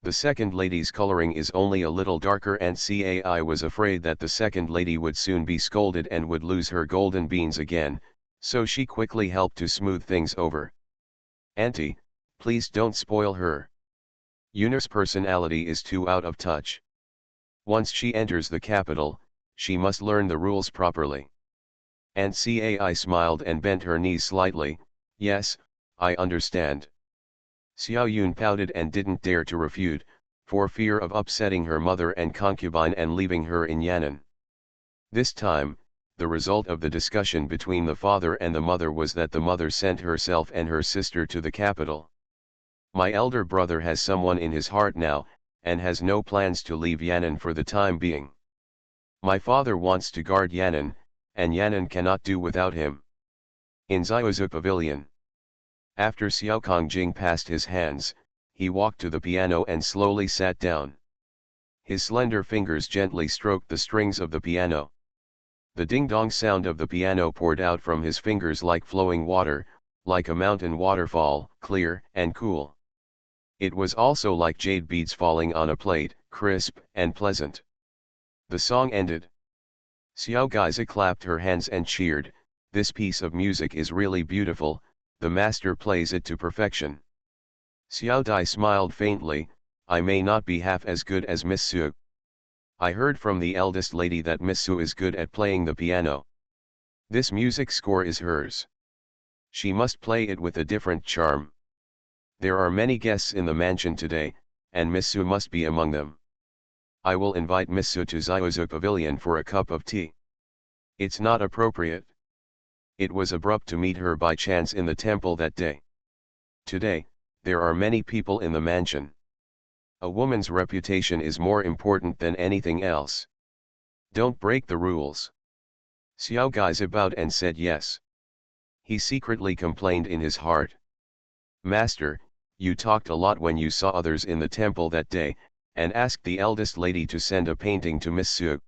The second lady's coloring is only a little darker, and Cai was afraid that the second lady would soon be scolded and would lose her golden beans again, so she quickly helped to smooth things over. "Auntie, please don't spoil her. Yuna's personality is too out of touch. Once she enters the capital, she must learn the rules properly." Aunt Cai smiled and bent her knees slightly. "Yes, I understand." Xiao Yun pouted and didn't dare to refute, for fear of upsetting her mother and concubine and leaving her in Yan'an. This time, the result of the discussion between the father and the mother was that the mother sent herself and her sister to the capital. "My elder brother has someone in his heart now, and has no plans to leave Yan'an for the time being. My father wants to guard Yan'an, and Yan'an cannot do without him." In Ziozu Pavilion. After Xiao Kongjing passed his hands, he walked to the piano and slowly sat down. His slender fingers gently stroked the strings of the piano. The ding-dong sound of the piano poured out from his fingers like flowing water, like a mountain waterfall, clear and cool. It was also like jade beads falling on a plate, crisp and pleasant. The song ended. Xiao Gaiza clapped her hands and cheered, "This piece of music is really beautiful, the master plays it to perfection." Xiao Dai smiled faintly, "I may not be half as good as Miss Su. I heard from the eldest lady that Miss Su is good at playing the piano. This music score is hers. She must play it with a different charm. There are many guests in the mansion today, and Miss Su must be among them. I will invite Miss Su to Ziozu Pavilion for a cup of tea." It's not appropriate. It was abrupt to meet her by chance in the temple that day. Today, there are many people in the mansion. A woman's reputation is more important than anything else. Don't break the rules. Xiao Gaiza bowed and said yes. He secretly complained in his heart. "Master, you talked a lot when you saw others in the temple that day, and asked the eldest lady to send a painting to Miss Su.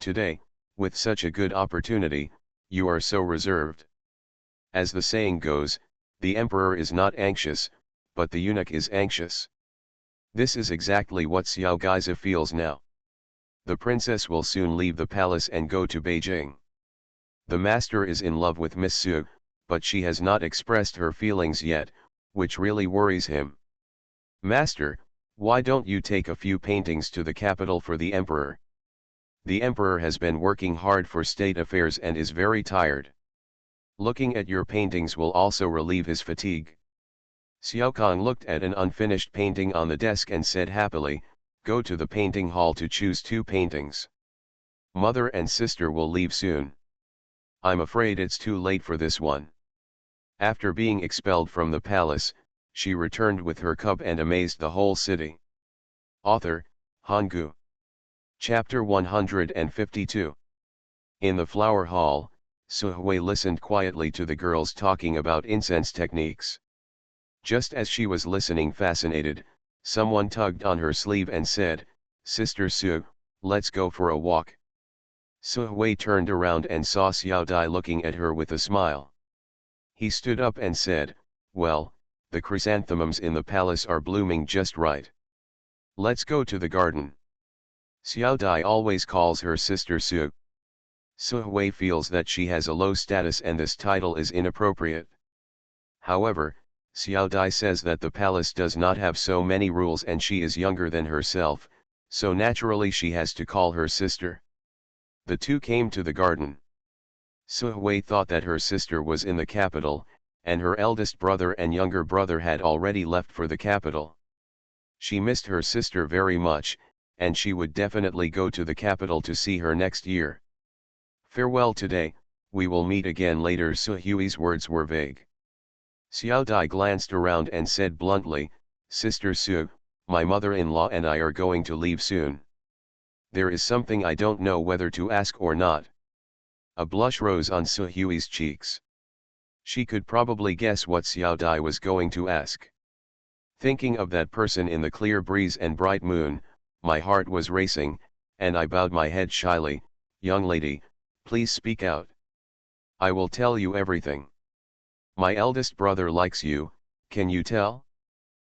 Today, with such a good opportunity, you are so reserved. As the saying goes, the emperor is not anxious, but the eunuch is anxious." This is exactly what Xiao Gaiza feels now. The princess will soon leave the palace and go to Beijing. The master is in love with Miss Su, but she has not expressed her feelings yet, which really worries him. "Master, why don't you take a few paintings to the capital for the emperor? The emperor has been working hard for state affairs and is very tired. Looking at your paintings will also relieve his fatigue." Xiao Kong looked at an unfinished painting on the desk and said happily, "Go to the painting hall to choose 2 paintings. Mother and sister will leave soon. I'm afraid it's too late for this one." After being expelled from the palace, she returned with her cup and amazed the whole city. Author, Hanggu. Chapter 152. In the flower hall, Su Hui listened quietly to the girls talking about incense techniques. Just as she was listening fascinated, Someone tugged on her sleeve and said, "Sister Su, let's go for a walk." Su Hui turned around and saw Xiao Dai looking at her with a smile. He stood up and said, "Well, the chrysanthemums in the palace are blooming just right. Let's go to the garden." Xiao Dai always calls her sister Su. Su Hui feels that she has a low status and this title is inappropriate. However, Xiao Dai says that the palace does not have so many rules and she is younger than herself, so naturally she has to call her sister. The two came to the garden. Su Hui thought that her sister was in the capital, and her eldest brother and younger brother had already left for the capital. She missed her sister very much, and she would definitely go to the capital to see her next year. "Farewell today, we will meet again later." Su Hui's words were vague. Xiao Dai glanced around and said bluntly, "Sister Su, my mother-in-law and I are going to leave soon. There is something I don't know whether to ask or not." A blush rose on Su Hui's cheeks. She could probably guess what Xiao Dai was going to ask. Thinking of that person in the clear breeze and bright moon, my heart was racing, and I bowed my head shyly. "Young lady, please speak out. I will tell you everything. My eldest brother likes you, can you tell?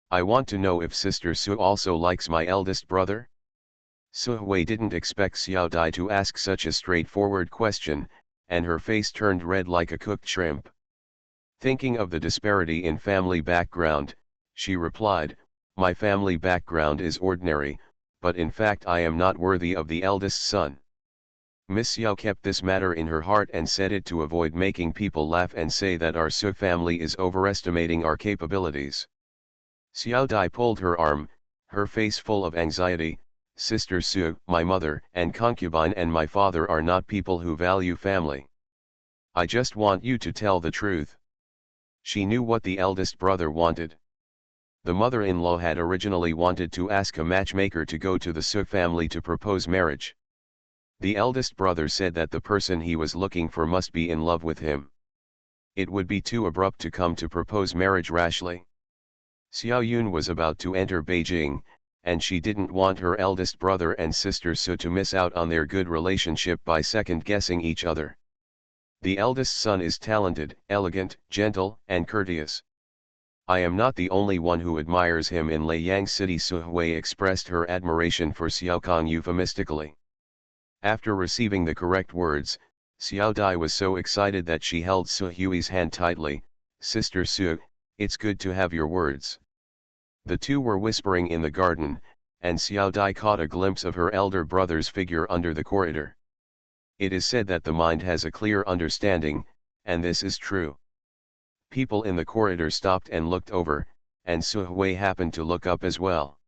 I want to know if Sister Su also likes my eldest brother." Su Hui didn't expect Xiao Dai to ask such a straightforward question, and her face turned red like a cooked shrimp. Thinking of the disparity in family background, she replied, "My family background is ordinary, but in fact I am not worthy of the eldest son." Miss Xiao kept this matter in her heart and said it to avoid making people laugh and say that our Su family is overestimating our capabilities. Xiao Dai pulled her arm, her face full of anxiety. "Sister Su, my mother and concubine and my father are not people who value family. I just want you to tell the truth." She knew what the eldest brother wanted. The mother-in-law had originally wanted to ask a matchmaker to go to the Su family to propose marriage. The eldest brother said that the person he was looking for must be in love with him. It would be too abrupt to come to propose marriage rashly. Xiao Yun was about to enter Beijing, and she didn't want her eldest brother and sister Su to miss out on their good relationship by second-guessing each other. The eldest son is talented, elegant, gentle, and courteous. I am not the only one who admires him in Liang City. Su Hui expressed her admiration for Xiao Kong euphemistically. After receiving the correct words, Xiao Dai was so excited that she held Su Hui's hand tightly. "Sister Su, it's good to have your words." The two were whispering in the garden, and Xiao Dai caught a glimpse of her elder brother's figure under the corridor. It is said that the mind has a clear understanding, and this is true. People in the corridor stopped and looked over, and Su Hui happened to look up as well.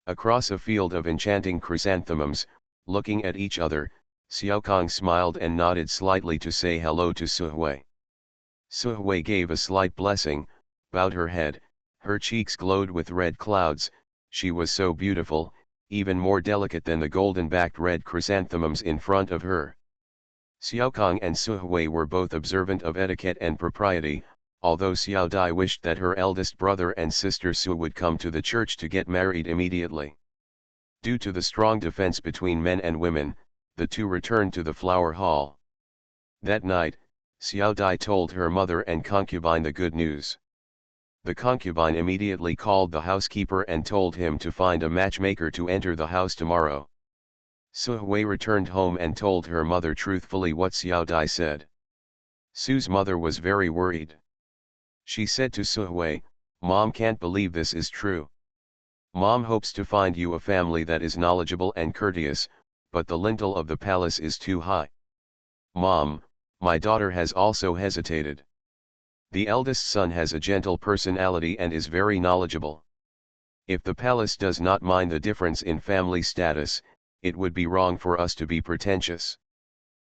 Across a field of enchanting chrysanthemums, looking at each other, Xiao Kong smiled and nodded slightly to say hello to Su Hui. Su Hui gave a slight blessing, bowed her head, her cheeks glowed with red clouds. She was so beautiful, even more delicate than the golden-backed red chrysanthemums in front of her. Xiao Kong and Su Hui were both observant of etiquette and propriety, although Xiao Dai wished that her eldest brother and sister Su would come to the church to get married immediately. Due to the strong defense between men and women, the two returned to the flower hall. That night, Xiao Dai told her mother and concubine the good news. The concubine immediately called the housekeeper and told him to find a matchmaker to enter the house tomorrow. Su Hui returned home and told her mother truthfully what Xiao Dai said. Su's mother was very worried. She said to Su Hui, "Mom can't believe this is true. Mom hopes to find you a family that is knowledgeable and courteous, but the lintel of the palace is too high. Mom, my daughter has also hesitated. The eldest son has a gentle personality and is very knowledgeable. If the palace does not mind the difference in family status, it would be wrong for us to be pretentious.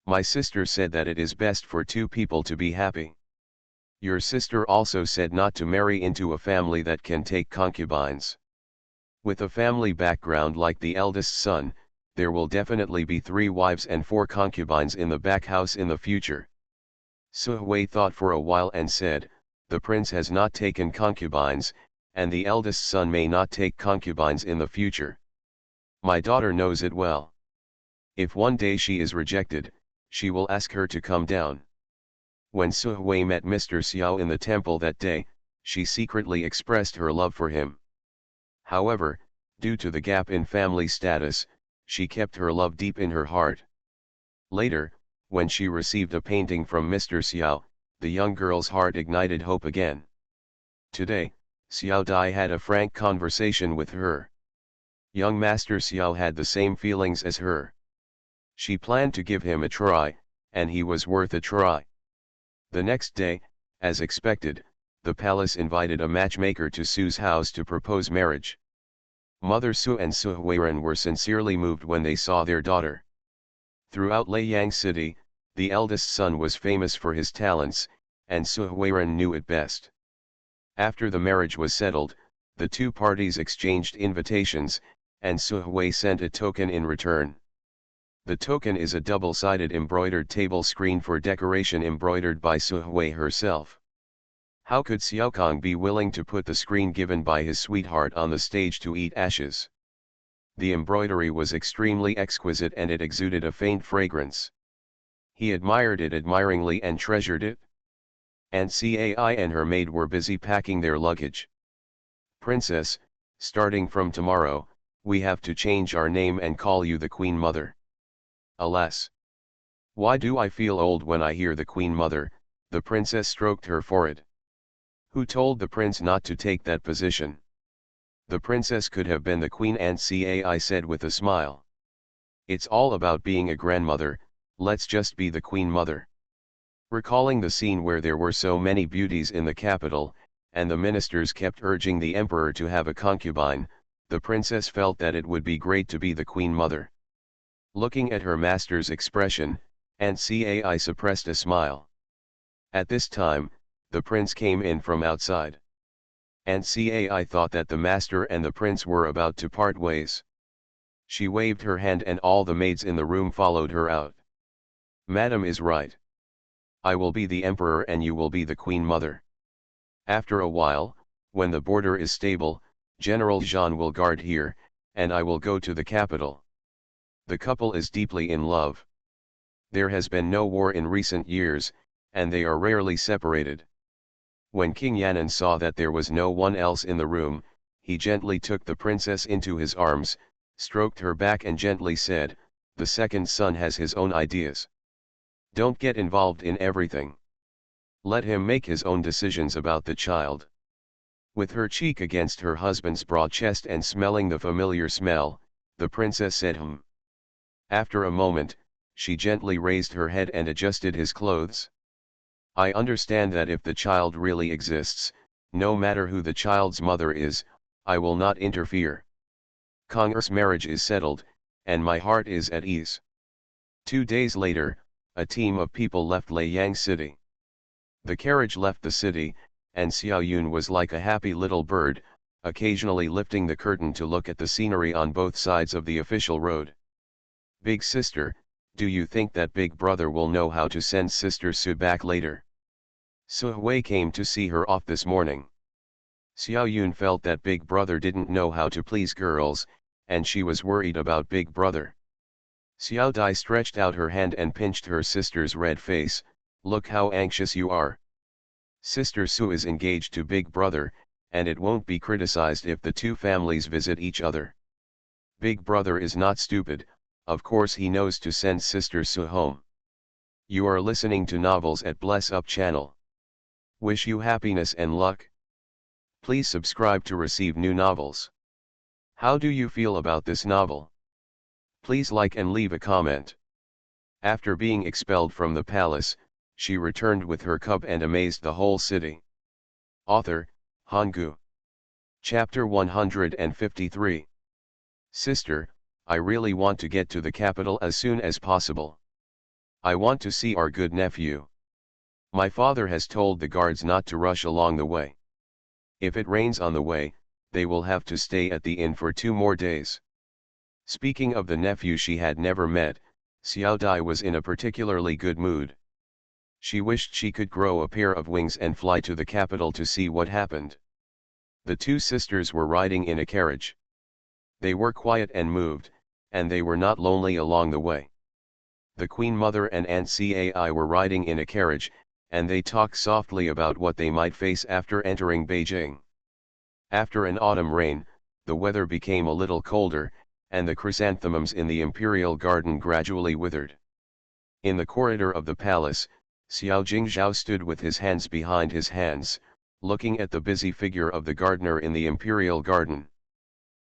My sister said that it is best for two people to be happy. Your sister also said not to marry into a family that can take concubines. With a family background like the eldest son, there will definitely be 3 wives and 4 concubines in the back house in the future." Su Hui thought for a while and said, "The prince has not taken concubines, and the eldest son may not take concubines in the future. My daughter knows it well. If one day she is rejected, she will ask her to come down. When Su Hui met Mr. Xiao in the temple that day, she secretly expressed her love for him. However, due to the gap in family status, she kept her love deep in her heart. Later, when she received a painting from Mr. Xiao, the young girl's heart ignited hope again. Today, Xiao Dai had a frank conversation with her. Young Master Xiao had the same feelings as her. She planned to give him a try, and he was worth a try. The next day, as expected, the palace invited a matchmaker to Su's house to propose marriage. Mother Su and Su Huiren were sincerely moved when they saw their daughter. Throughout Luoyang City, the eldest son was famous for his talents, and Su Huiren knew it best. After the marriage was settled, the two parties exchanged invitations, and Su Hui sent a token in return. The token is a double-sided embroidered table screen for decoration embroidered by Su Hui herself. How could Xiaokong be willing to put the screen given by his sweetheart on the stage to eat ashes? The embroidery was extremely exquisite and it exuded a faint fragrance. He admired it admiringly and treasured it. Ancai and her maid were busy packing their luggage. Princess, starting from tomorrow, we have to change our name and call you the Queen Mother. Alas! Why do I feel old when I hear the Queen Mother? The princess stroked her forehead. Who told the prince not to take that position? The princess could have been the queen, Ancai said with a smile. It's all about being a grandmother, let's just be the Queen Mother. Recalling the scene where there were so many beauties in the capital, and the ministers kept urging the emperor to have a concubine, the princess felt that it would be great to be the Queen Mother. Looking at her master's expression, Ancai suppressed a smile. At this time, the prince came in from outside. Ancai thought that the master and the prince were about to part ways. She waved her hand and all the maids in the room followed her out. Madam is right. I will be the emperor and you will be the Queen Mother. After a while, when the border is stable, General Jean will guard here, and I will go to the capital. The couple is deeply in love. There has been no war in recent years, and they are rarely separated. When King Yan'an saw that there was no one else in the room, he gently took the princess into his arms, stroked her back and gently said, "The second son has his own ideas. Don't get involved in everything. Let him make his own decisions about the child." With her cheek against her husband's broad chest and smelling the familiar smell, the princess said "Hm." After a moment, she gently raised her head and adjusted his clothes. I understand that if the child really exists, no matter who the child's mother is, I will not interfere. Kong's marriage is settled, and my heart is at ease. 2 days later, a team of people left Luoyang City. The carriage left the city, and Xiao Yun was like a happy little bird, occasionally lifting the curtain to look at the scenery on both sides of the official road. Big sister, do you think that big brother will know how to send sister Su back later? Su Hui came to see her off this morning. Xiao Yun felt that big brother didn't know how to please girls, and she was worried about big brother. Xiao Dai stretched out her hand and pinched her sister's red face. Look how anxious you are. Sister Su is engaged to big brother, and it won't be criticized if the two families visit each other. Big brother is not stupid, of course he knows to send sister Su home. You are listening to Novels at Bless Up channel. Wish you happiness and luck. Please subscribe to receive new novels. How do you feel about this novel? Please like and leave a comment. After being expelled from the palace, she returned with her cub and amazed the whole city. Author, Hanggu. Chapter 153. Sister, I really want to get to the capital as soon as possible. I want to see our good nephew. My father has told the guards not to rush along the way. If it rains on the way, they will have to stay at the inn for 2 more days. Speaking of the nephew she had never met, Xiao Dai was in a particularly good mood. She wished she could grow a pair of wings and fly to the capital to see what happened. The two sisters were riding in a carriage. They were quiet and moved, and they were not lonely along the way. The Queen Mother and Aunt Cai were riding in a carriage, and they talked softly about what they might face after entering Beijing. After an autumn rain, the weather became a little colder, and the chrysanthemums in the imperial garden gradually withered. In the corridor of the palace, Xiao Jingzhao stood with his hands behind his hands, looking at the busy figure of the gardener in the imperial garden.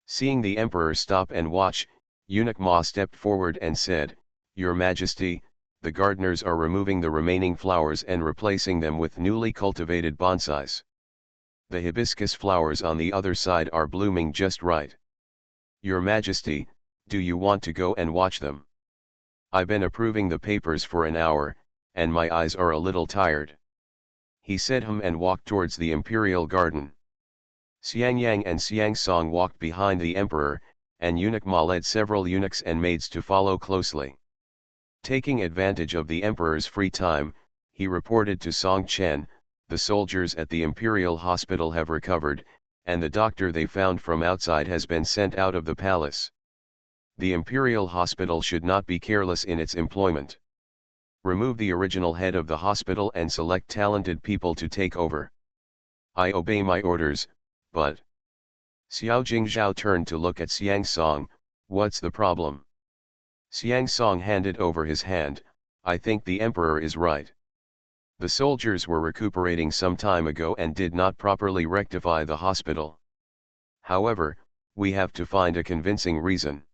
Seeing the emperor stop and watch, Eunuch Ma stepped forward and said, "Your Majesty, the gardeners are removing the remaining flowers and replacing them with newly cultivated bonsais. The hibiscus flowers on the other side are blooming just right. Your Majesty, do you want to go and watch them? I've been approving the papers for an hour, and my eyes are a little tired." He said and walked towards the imperial garden. Xiangyang and Xiangsong walked behind the emperor, and Eunuch Ma led several eunuchs and maids to follow closely. Taking advantage of the emperor's free time, he reported to Song Chen, "The soldiers at the imperial hospital have recovered, and the doctor they found from outside has been sent out of the palace. The imperial hospital should not be careless in its employment. Remove the original head of the hospital and select talented people to take over." "I obey my orders, but..." Xiao Jingzhao turned to look at Xiangsong. "What's the problem?" Xiangsong handed over his hand. "I think the emperor is right. The soldiers were recuperating some time ago and did not properly rectify the hospital. However, we have to find a convincing reason."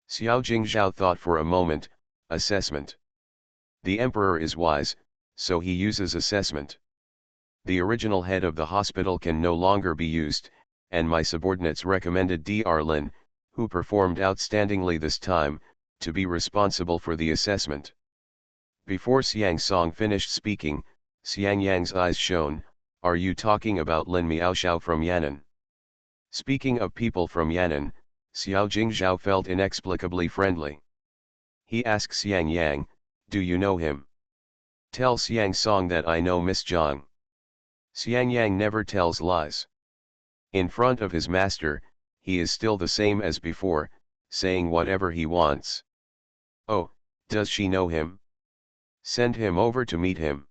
Xiao Jingzhao thought for a moment. "Assessment. The emperor is wise, so he uses assessment. The original head of the hospital can no longer be used, and my subordinates recommended Dr. Lin, who performed outstandingly this time, to be responsible for the assessment." Before Xiangsong finished speaking, Xiangyang's eyes shone. "Are you talking about Lin Miaoxiao from Yan'an?" Speaking of people from Yan'an, Xiao Jingzhao felt inexplicably friendly. He asked Xiangyang, "Do you know him?" "Tell Xiangsong that I know Miss Zhang." Xiangyang never tells lies. In front of his master, he is still the same as before, saying whatever he wants. "Oh, does she know him? Send him over to meet him."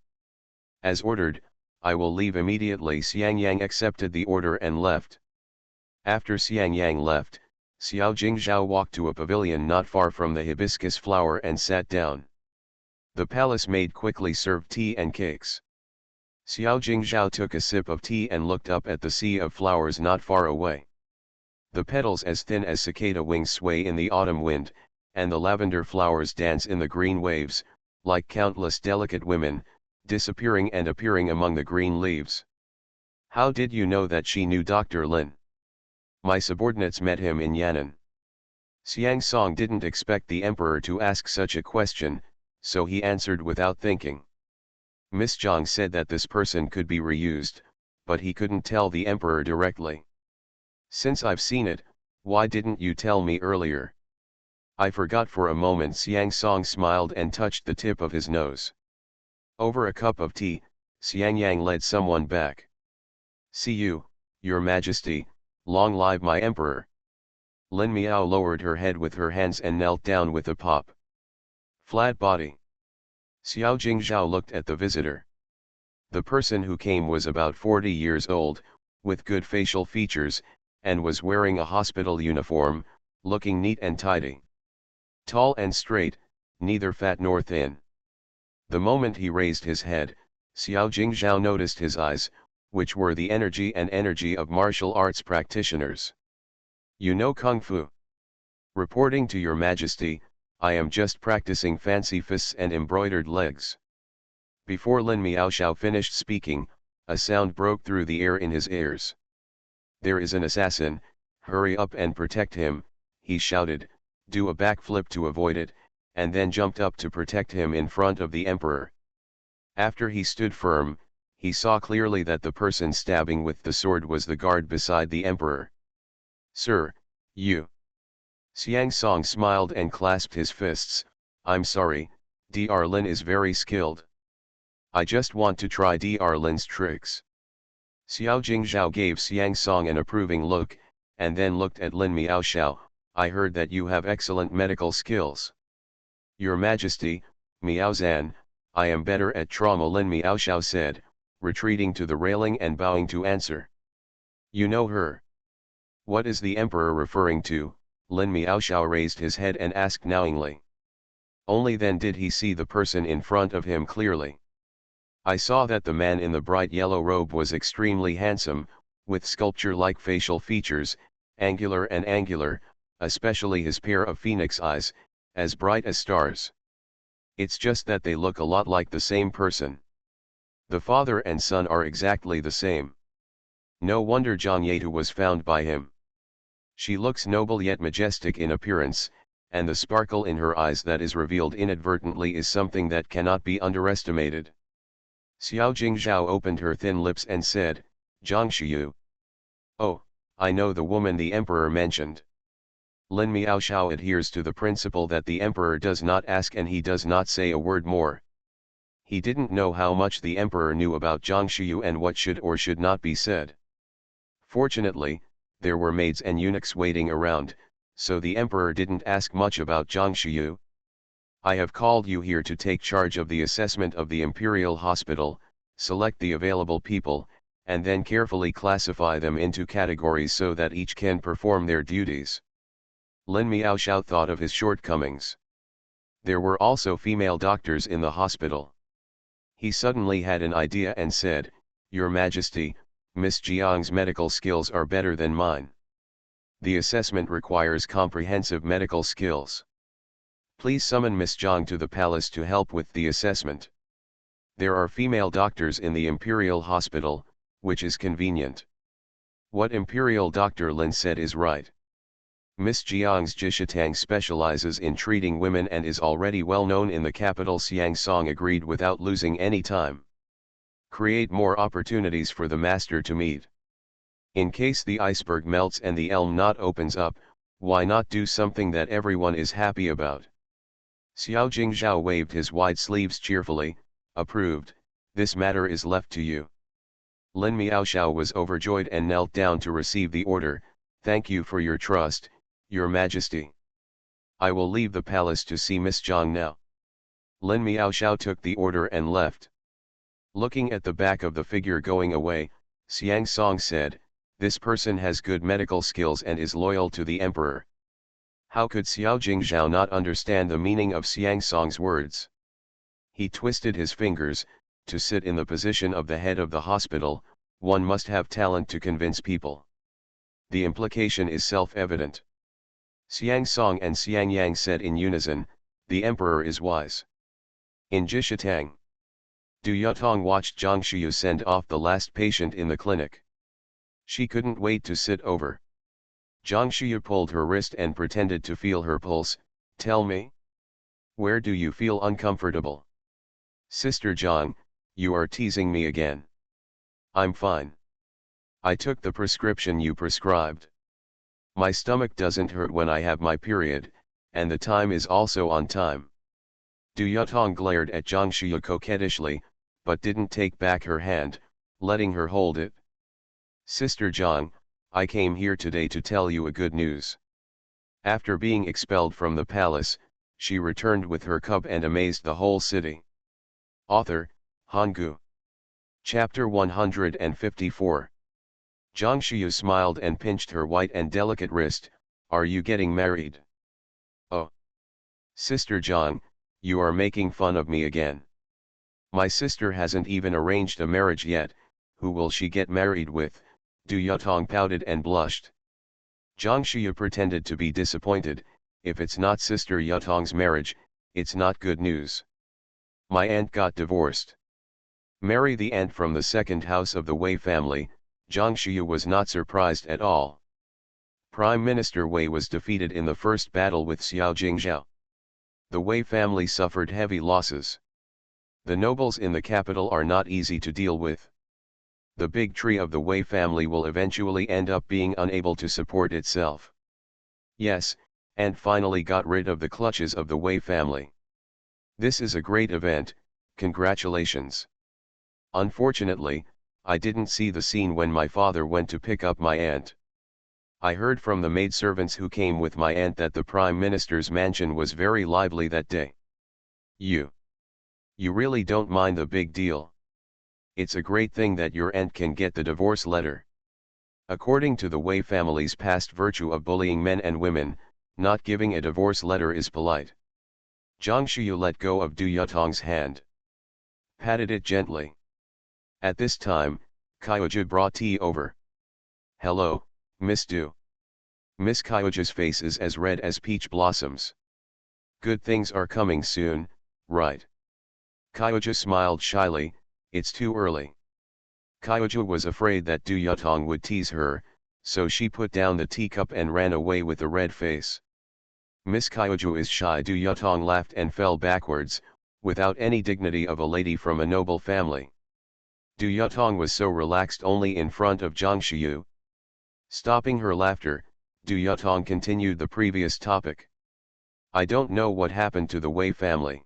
"As ordered, I will leave immediately." Xiangyang accepted the order and left. After Xiangyang left, Xiao Jingzhao walked to a pavilion not far from the hibiscus flower and sat down. The palace maid quickly served tea and cakes. Xiao Jingzhao took a sip of tea and looked up at the sea of flowers not far away. The petals as thin as cicada wings sway in the autumn wind, and the lavender flowers dance in the green waves, like countless delicate women, disappearing and appearing among the green leaves. "How did you know that she knew Dr. Lin?" "My subordinates met him in Yan'an." Xiangsong didn't expect the emperor to ask such a question, so he answered without thinking. Miss Zhang said that this person could be reused, but he couldn't tell the emperor directly. "Since I've seen it, why didn't you tell me earlier?" "I forgot for a moment." Xiangsong smiled and touched the tip of his nose. Over a cup of tea, Xiangyang led someone back. "See you, Your Majesty, long live my emperor." Lin Miao lowered her head with her hands and knelt down with a pop. "Flat body." Xiao Jingzhao looked at the visitor. The person who came was about 40 years old, with good facial features, and was wearing a hospital uniform, looking neat and tidy. Tall and straight, neither fat nor thin. The moment he raised his head, Xiao Jingzhao noticed his eyes, which were the energy of martial arts practitioners. "You know Kung Fu?" "Reporting to Your Majesty, I am just practicing fancy fists and embroidered legs." Before Lin Miaoxiao finished speaking, a sound broke through the air in his ears. "There is an assassin, hurry up and protect him," he shouted, do a backflip to avoid it, and then jumped up to protect him in front of the emperor. After he stood firm, he saw clearly that the person stabbing with the sword was the guard beside the emperor. "Sir, you..." Xiangsong smiled and clasped his fists. "I'm sorry, Dr. Lin is very skilled. I just want to try Dr. Lin's tricks." Xiao Jingzhao gave Xiang Song an approving look, and then looked at Lin Miaoxiao. I heard that you have excellent medical skills. Your Majesty, Miaozan, I am better at trauma, Lin Miaoxiao said, retreating to the railing and bowing to answer. You know her. What is the Emperor referring to? Lin Miaoxiao raised his head and asked knowingly. Only then did he see the person in front of him clearly. I saw that the man in the bright yellow robe was extremely handsome, with sculpture-like facial features, angular, especially his pair of phoenix eyes, as bright as stars. It's just that they look a lot like the same person. The father and son are exactly the same. No wonder Zhang Yetu was found by him. She looks noble yet majestic in appearance, and the sparkle in her eyes that is revealed inadvertently is something that cannot be underestimated. Xiao Jingzhao opened her thin lips and said, Zhang Shiyu. Oh, I know the woman the Emperor mentioned. Lin Miaoxiao adheres to the principle that the Emperor does not ask and he does not say a word more. He didn't know how much the Emperor knew about Zhang Shiyu and what should or should not be said. Fortunately, there were maids and eunuchs waiting around, so the Emperor didn't ask much about Zhang Shiyu. I have called you here to take charge of the assessment of the Imperial Hospital, select the available people, and then carefully classify them into categories so that each can perform their duties. Lin Miaoxiao thought of his shortcomings. There were also female doctors in the hospital. He suddenly had an idea and said, Your Majesty, Miss Jiang's medical skills are better than mine. The assessment requires comprehensive medical skills. Please summon Miss Jiang to the palace to help with the assessment. There are female doctors in the Imperial Hospital, which is convenient. What Imperial Doctor Lin said is right. Miss Jiang's Jishitang specializes in treating women and is already well known in the capital. Xiang Song agreed without losing any time. Create more opportunities for the master to meet. In case the iceberg melts and the elm knot opens up, why not do something that everyone is happy about? Xiao Jingzhao waved his wide sleeves cheerfully, approved, this matter is left to you. Lin Miaoxiao was overjoyed and knelt down to receive the order, thank you for your trust, Your Majesty. I will leave the palace to see Miss Jiang now. Lin Miaoxiao took the order and left. Looking at the back of the figure going away, Xiang Song said, this person has good medical skills and is loyal to the Emperor. How could Xiao Jingzhao not understand the meaning of Xiang Song's words? He twisted his fingers. To sit in the position of the head of the hospital, one must have talent to convince people. The implication is self-evident. Xiang Song and Xiang Yang said in unison, the Emperor is wise. In Jishitang, Du Yutong watched Zhang Shiyu send off the last patient in the clinic. She couldn't wait to sit over. Zhang Shiyu pulled her wrist and pretended to feel her pulse. Tell me. Where do you feel uncomfortable? Sister Zhang, you are teasing me again. I'm fine. I took the prescription you prescribed. My stomach doesn't hurt when I have my period, and the time is also on time. Du Yutong glared at Zhang Shiyu coquettishly, but didn't take back her hand, letting her hold it. Sister Zhang, I came here today to tell you a good news. After being expelled from the palace, she returned with her cub and amazed the whole city. Author, Hanggu. Chapter 154. Zhang Shiyu smiled and pinched her white and delicate wrist. Are you getting married? Oh. Sister Zhang, you are making fun of me again. My sister hasn't even arranged a marriage yet, who will she get married with? Du Yutong pouted and blushed. Zhang Shiyu pretended to be disappointed. If it's not Sister Yutong's marriage, it's not good news. My aunt got divorced. Marry the aunt from the second house of the Wei family. Zhang Shiyu was not surprised at all. Prime Minister Wei was defeated in the first battle with Xiao Jingzhao. The Wei family suffered heavy losses. The nobles in the capital are not easy to deal with. The big tree of the Wei family will eventually end up being unable to support itself. Yes, and finally got rid of the clutches of the Wei family. This is a great event, congratulations. Unfortunately, I didn't see the scene when my father went to pick up my aunt. I heard from the maidservants who came with my aunt that the Prime Minister's mansion was very lively that day. You really don't mind the big deal. It's a great thing that your aunt can get the divorce letter. According to the Wei family's past virtue of bullying men and women, not giving a divorce letter is polite. Zhang Shuyu let go of Du Yutong's hand, patted it gently. At this time, Kyoja brought tea over. Hello, Miss Du. Miss Kyoja's face is as red as peach blossoms. Good things are coming soon, right? Kyoja smiled shyly, it's too early. Kyoja was afraid that Du Yutong would tease her, so she put down the teacup and ran away with a red face. Miss Kyoja is shy. Du Yutong laughed and fell backwards, without any dignity of a lady from a noble family. Du Yutong was so relaxed only in front of Zhang Shuyu. Stopping her laughter, Du Yutong continued the previous topic. I don't know what happened to the Wei family.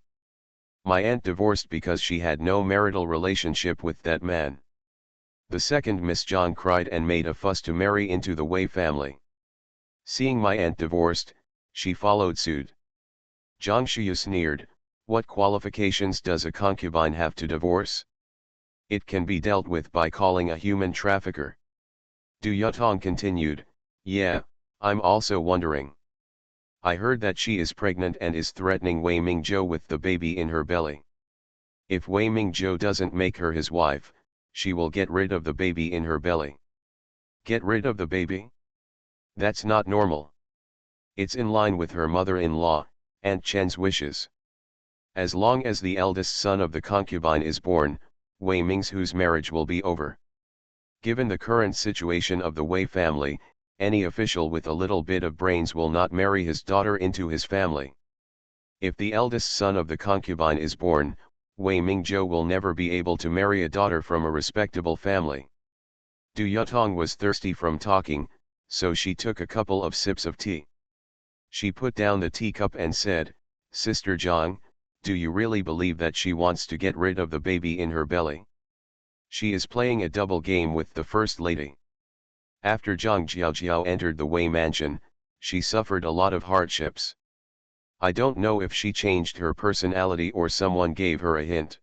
My aunt divorced because she had no marital relationship with that man. The second Miss Zhang cried and made a fuss to marry into the Wei family. Seeing my aunt divorced, she followed suit. Zhang Shuyu sneered, what qualifications does a concubine have to divorce? It can be dealt with by calling a human trafficker. Du Yutong continued, yeah, I'm also wondering. I heard that she is pregnant and is threatening Wei Mingzhou with the baby in her belly. If Wei Mingzhou doesn't make her his wife, she will get rid of the baby in her belly. Get rid of the baby? That's not normal. It's in line with her mother-in-law, Aunt Chen's wishes. As long as the eldest son of the concubine is born, Wei Mingzhou's marriage will be over. Given the current situation of the Wei family, any official with a little bit of brains will not marry his daughter into his family. If the eldest son of the concubine is born, Wei Mingzhou will never be able to marry a daughter from a respectable family. Du Yutong was thirsty from talking, so she took a couple of sips of tea. She put down the teacup and said, Sister Zhang, do you really believe that she wants to get rid of the baby in her belly? She is playing a double game with the First Lady. After Zhang Jiaojiao entered the Wei mansion, she suffered a lot of hardships. I don't know if she changed her personality or someone gave her a hint.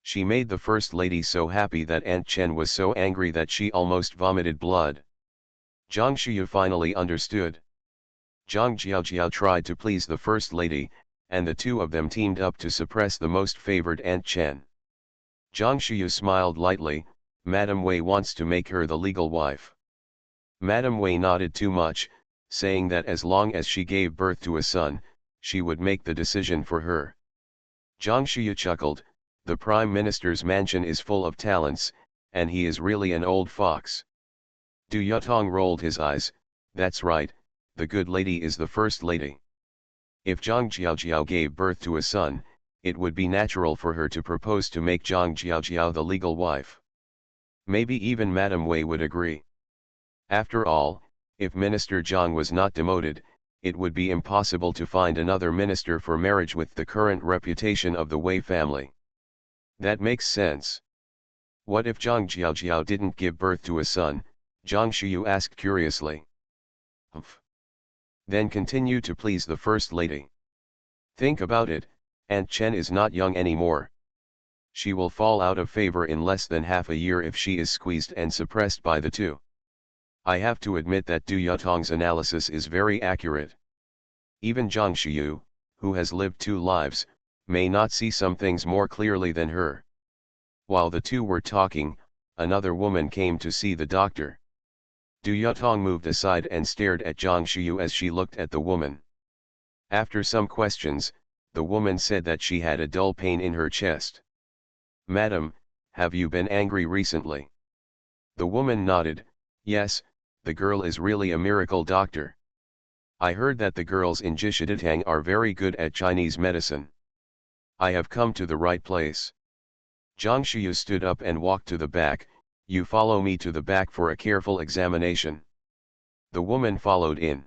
She made the First Lady so happy that Aunt Chen was so angry that she almost vomited blood. Zhang Shuyu finally understood. Zhang Jiaojiao tried to please the First Lady, and the two of them teamed up to suppress the most favored Aunt Chen. Zhang Shuyu smiled lightly, Madame Wei wants to make her the legal wife. Madame Wei nodded too much, saying that as long as she gave birth to a son, she would make the decision for her. Zhang Shuyu chuckled, the Prime Minister's mansion is full of talents, and he is really an old fox. Du Yutong rolled his eyes, that's right, the good lady is the First Lady. If Zhang Jiaojiao gave birth to a son, it would be natural for her to propose to make Zhang Jiaojiao the legal wife. Maybe even Madame Wei would agree. After all, if Minister Zhang was not demoted, it would be impossible to find another minister for marriage with the current reputation of the Wei family. That makes sense. What if Zhang Jiaojiao didn't give birth to a son? Zhang Shuyu asked curiously. Humph. Then continue to please the First Lady. Think about it, Aunt Chen is not young anymore. She will fall out of favor in less than half a year if she is squeezed and suppressed by the two. I have to admit that Du Yutong's analysis is very accurate. Even Zhang Shuyu, who has lived two lives, may not see some things more clearly than her. While the two were talking, another woman came to see the doctor. Du Yutong moved aside and stared at Zhang Shuyu as she looked at the woman. After some questions, the woman said that she had a dull pain in her chest. Madam, have you been angry recently? The woman nodded, yes, the girl is really a miracle doctor. I heard that the girls in Jishiditang are very good at Chinese medicine. I have come to the right place. Zhang Shuyu stood up and walked to the back, you follow me to the back for a careful examination. The woman followed in.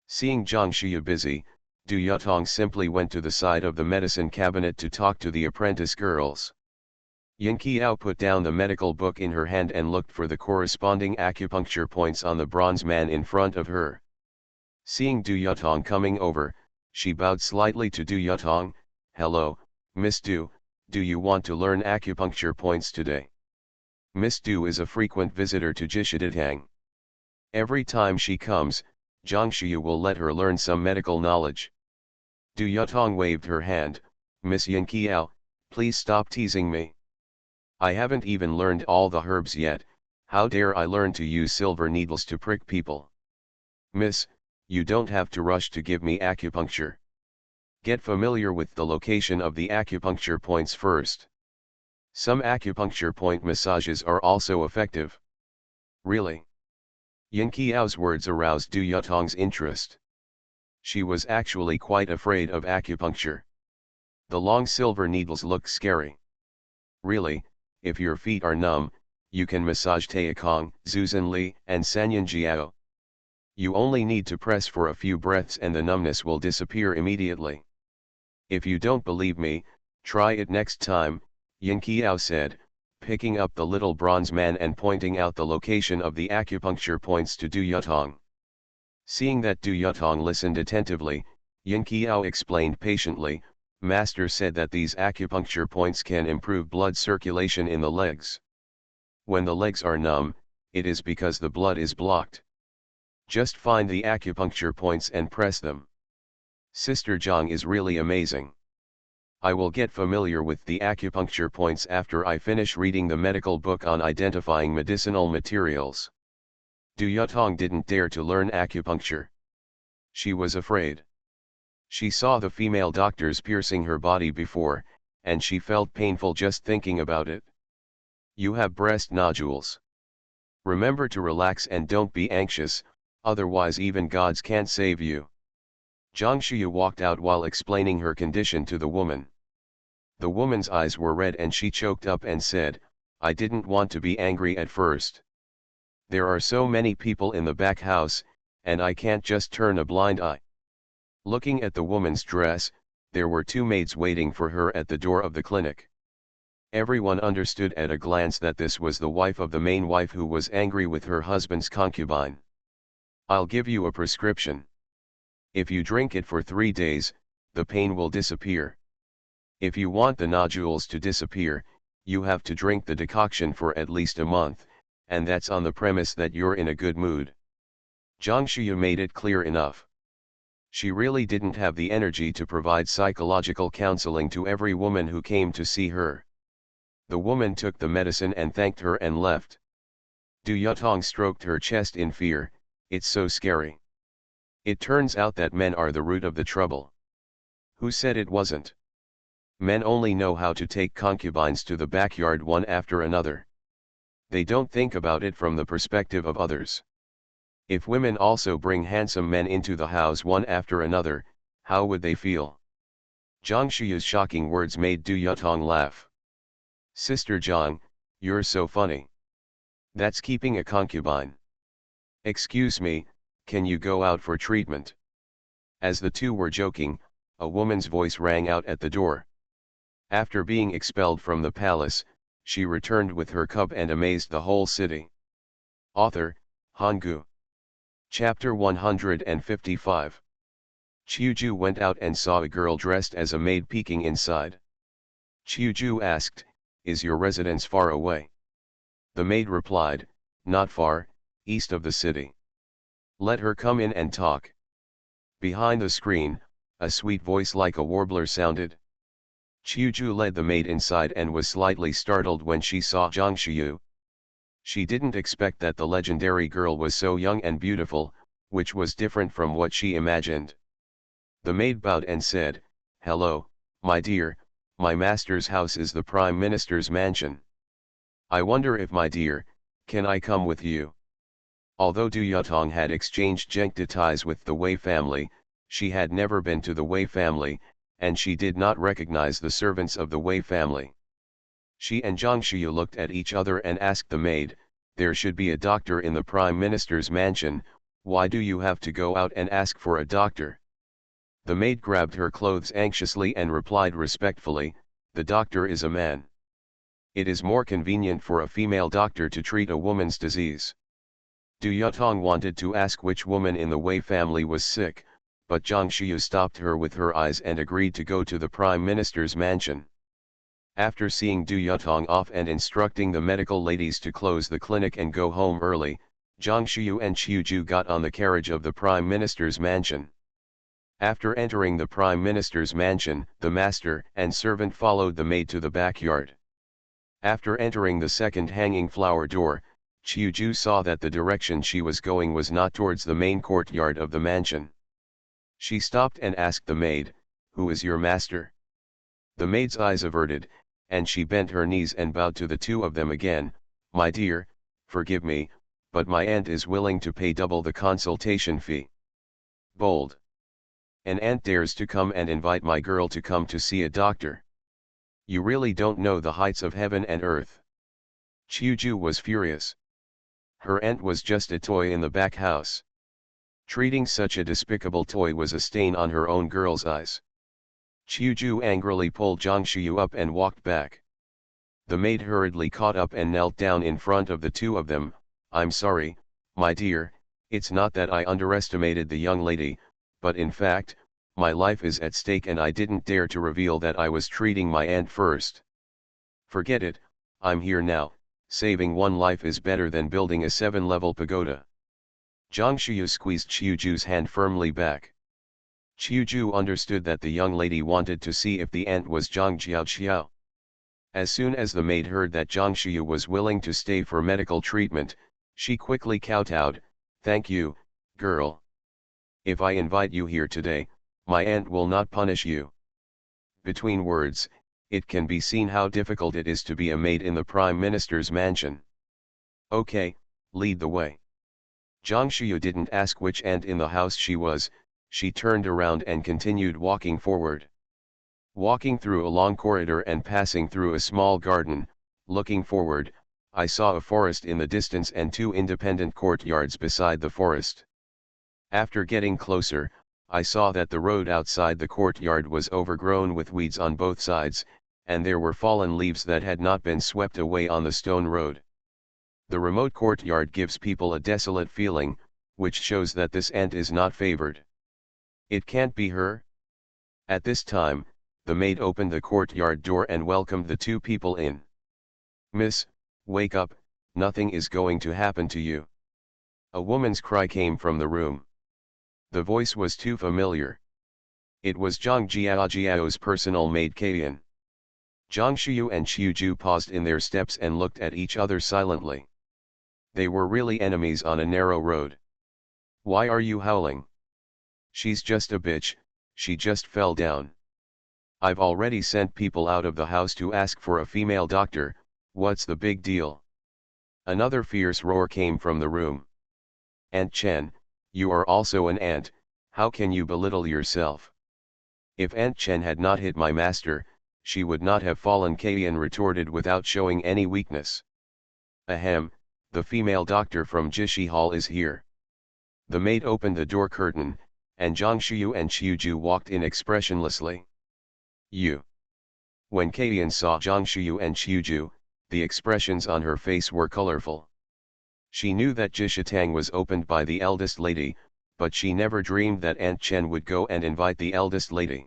Seeing Zhang Shuyu busy, Du Yutong simply went to the side of the medicine cabinet to talk to the apprentice girls. Yin Qiao put down the medical book in her hand and looked for the corresponding acupuncture points on the bronze man in front of her. Seeing Du Yutong coming over, she bowed slightly to Du Yutong. "Hello, Miss Du, do you want to learn acupuncture points today?" Miss Du is a frequent visitor to Jishiditang. Every time she comes, Zhang Shiyu will let her learn some medical knowledge. Du Yutong waved her hand. "Miss Yin Qiao, please stop teasing me. I haven't even learned all the herbs yet, how dare I learn to use silver needles to prick people? Miss, you don't have to rush to give me acupuncture. Get familiar with the location of the acupuncture points first. Some acupuncture point massages are also effective." "Really?" Yin Qiao's words aroused Du Yutong's interest. She was actually quite afraid of acupuncture. The long silver needles looked scary. "Really, if your feet are numb, you can massage Taekong, Zuzhenli, and Sanyanjiao. You only need to press for a few breaths and the numbness will disappear immediately. If you don't believe me, try it next time," Yin Qiao said, picking up the little bronze man and pointing out the location of the acupuncture points to Du Yutong. Seeing that Du Yutong listened attentively, Yin Qiao explained patiently, "Master said that these acupuncture points can improve blood circulation in the legs. When the legs are numb, it is because the blood is blocked. Just find the acupuncture points and press them. Sister Zhang is really amazing. I will get familiar with the acupuncture points after I finish reading the medical book on identifying medicinal materials." Du Yutong didn't dare to learn acupuncture. She was afraid. She saw the female doctors piercing her body before, and she felt painful just thinking about it. "You have breast nodules. Remember to relax and don't be anxious, otherwise even gods can't save you." Zhang Shiyu walked out while explaining her condition to the woman. The woman's eyes were red and she choked up and said, "I didn't want to be angry at first. There are so many people in the back house, and I can't just turn a blind eye." Looking at the woman's dress, there were two maids waiting for her at the door of the clinic. Everyone understood at a glance that this was the wife of the main wife who was angry with her husband's concubine. "I'll give you a prescription. If you drink it for 3 days, the pain will disappear. If you want the nodules to disappear, you have to drink the decoction for at least a month, and that's on the premise that you're in a good mood." Zhang Shiyu made it clear enough. She really didn't have the energy to provide psychological counseling to every woman who came to see her. The woman took the medicine and thanked her and left. Du Yutong stroked her chest in fear. "It's so scary. It turns out that men are the root of the trouble." "Who said it wasn't? Men only know how to take concubines to the backyard one after another. They don't think about it from the perspective of others. If women also bring handsome men into the house one after another, how would they feel?" Zhang Shiyu's shocking words made Du Yutong laugh. "Sister Zhang, you're so funny. That's keeping a concubine. Excuse me, can you go out for treatment?" As the two were joking, a woman's voice rang out at the door. After being expelled from the palace, she returned with her cub and amazed the whole city. Author, Hangu. Chapter 155. Qiuju went out and saw a girl dressed as a maid peeking inside. Qiuju asked, "Is your residence far away?" The maid replied, "Not far, east of the city." "Let her come in and talk." Behind the screen, a sweet voice like a warbler sounded. Qiuju led the maid inside and was slightly startled when she saw Zhang Shiyu. She didn't expect that the legendary girl was so young and beautiful, which was different from what she imagined. The maid bowed and said, "Hello, my dear, my master's house is the Prime Minister's mansion. I wonder if my dear, can I come with you?" Although Du Yutong had exchanged ties with the Wei family, she had never been to the Wei family, and she did not recognize the servants of the Wei family. She and Zhang Shiyu looked at each other and asked the maid, "There should be a doctor in the Prime Minister's mansion, why do you have to go out and ask for a doctor?" The maid grabbed her clothes anxiously and replied respectfully, "The doctor is a man." It is more convenient for a female doctor to treat a woman's disease. Du Yutong wanted to ask which woman in the Wei family was sick, but Zhang Xiu stopped her with her eyes and agreed to go to the Prime Minister's mansion. After seeing Du Yutong off and instructing the medical ladies to close the clinic and go home early, Zhang Xiu and Qiuju got on the carriage of the Prime Minister's mansion. After entering the Prime Minister's mansion, the master and servant followed the maid to the backyard. After entering the second hanging flower door, Qiuju saw that the direction she was going was not towards the main courtyard of the mansion. She stopped and asked the maid, "Who is your master?" The maid's eyes averted, and she bent her knees and bowed to the two of them again. "My dear, forgive me, but my aunt is willing to pay double the consultation fee." Bold. An aunt dares to come and invite my girl to come to see a doctor. You really don't know the heights of heaven and earth. Qiuju was furious. Her aunt was just a toy in the back house. Treating such a despicable toy was a stain on her own girl's eyes. Qiuju angrily pulled Zhang Xiu up and walked back. The maid hurriedly caught up and knelt down in front of the two of them. "I'm sorry, my dear, it's not that I underestimated the young lady, but in fact, my life is at stake and I didn't dare to reveal that I was treating my aunt first. Forget it, I'm here now, saving one life is better than building a 7-level pagoda." Zhang Xiu squeezed Qiuju's hand firmly back. Qiuju understood that the young lady wanted to see if the aunt was Zhang Jiaoqiao. As soon as the maid heard that Zhang Xiu was willing to stay for medical treatment, she quickly kowtowed, "Thank you, girl. If I invite you here today, my aunt will not punish you." Between words, it can be seen how difficult it is to be a maid in the Prime Minister's mansion. "Okay, lead the way." Zhang Xiu didn't ask which aunt in the house she was, she turned around and continued walking forward. Walking through a long corridor and passing through a small garden, looking forward, I saw a forest in the distance and two independent courtyards beside the forest. After getting closer, I saw that the road outside the courtyard was overgrown with weeds on both sides, and there were fallen leaves that had not been swept away on the stone road. The remote courtyard gives people a desolate feeling, which shows that this aunt is not favored. It can't be her. At this time, the maid opened the courtyard door and welcomed the two people in. "Miss, wake up, nothing is going to happen to you." A woman's cry came from the room. The voice was too familiar. It was Zhang Jiaojiao's personal maid Kaiyan. Zhang Xiu and Qiuju paused in their steps and looked at each other silently. They were really enemies on a narrow road. "Why are you howling?" "She's just a bitch, she just fell down. I've already sent people out of the house to ask for a female doctor, what's the big deal?" Another fierce roar came from the room. "Aunt Chen, you are also an aunt, how can you belittle yourself?" "If Aunt Chen had not hit my master, she would not have fallen," Kaiyan retorted without showing any weakness. "Ahem, the female doctor from Jishi Hall is here." The maid opened the door curtain, and Zhang Xiu and Qiuju walked in expressionlessly. "You." When Kaiyan saw Zhang Xiu and Qiuju, the expressions on her face were colorful. She knew that Jishatang was opened by the eldest lady, but she never dreamed that Aunt Chen would go and invite the eldest lady.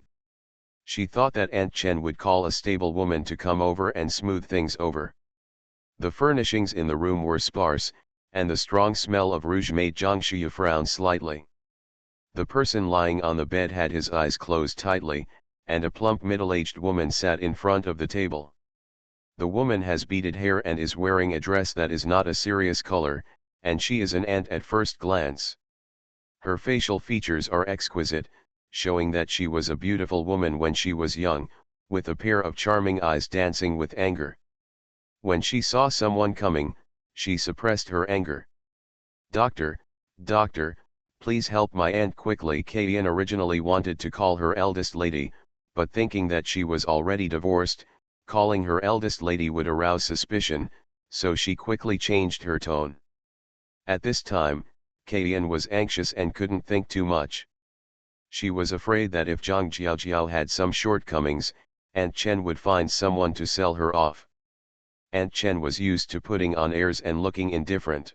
She thought that Aunt Chen would call a stable woman to come over and smooth things over. The furnishings in the room were sparse, and the strong smell of rouge made Zhang Xiu frown slightly. The person lying on the bed had his eyes closed tightly, and a plump middle-aged woman sat in front of the table. The woman has beaded hair and is wearing a dress that is not a serious color, and she is an aunt at first glance. Her facial features are exquisite, showing that she was a beautiful woman when she was young, with a pair of charming eyes dancing with anger. When she saw someone coming, she suppressed her anger. "Doctor, doctor, please help my aunt quickly." Kaiyan originally wanted to call her eldest lady, but thinking that she was already divorced, calling her eldest lady would arouse suspicion, so she quickly changed her tone. At this time, Kaiyan was anxious and couldn't think too much. She was afraid that if Zhang Jiaojiao had some shortcomings, Aunt Chen would find someone to sell her off. Aunt Chen was used to putting on airs and looking indifferent.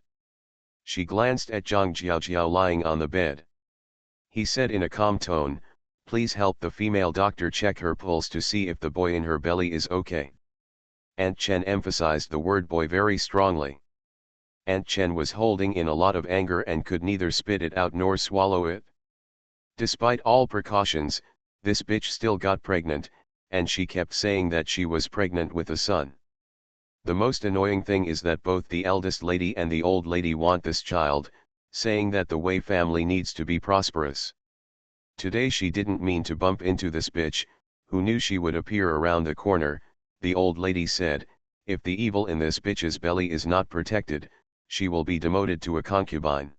She glanced at Zhang Jiaojiao lying on the bed. He said in a calm tone, "Please help the female doctor check her pulse to see if the boy in her belly is okay." Aunt Chen emphasized the word boy very strongly. Aunt Chen was holding in a lot of anger and could neither spit it out nor swallow it. Despite all precautions, this bitch still got pregnant, and she kept saying that she was pregnant with a son. The most annoying thing is that both the eldest lady and the old lady want this child, saying that the Wei family needs to be prosperous. Today she didn't mean to bump into this bitch, who knew she would appear around the corner. The old lady said, "If the evil in this bitch's belly is not protected, she will be demoted to a concubine."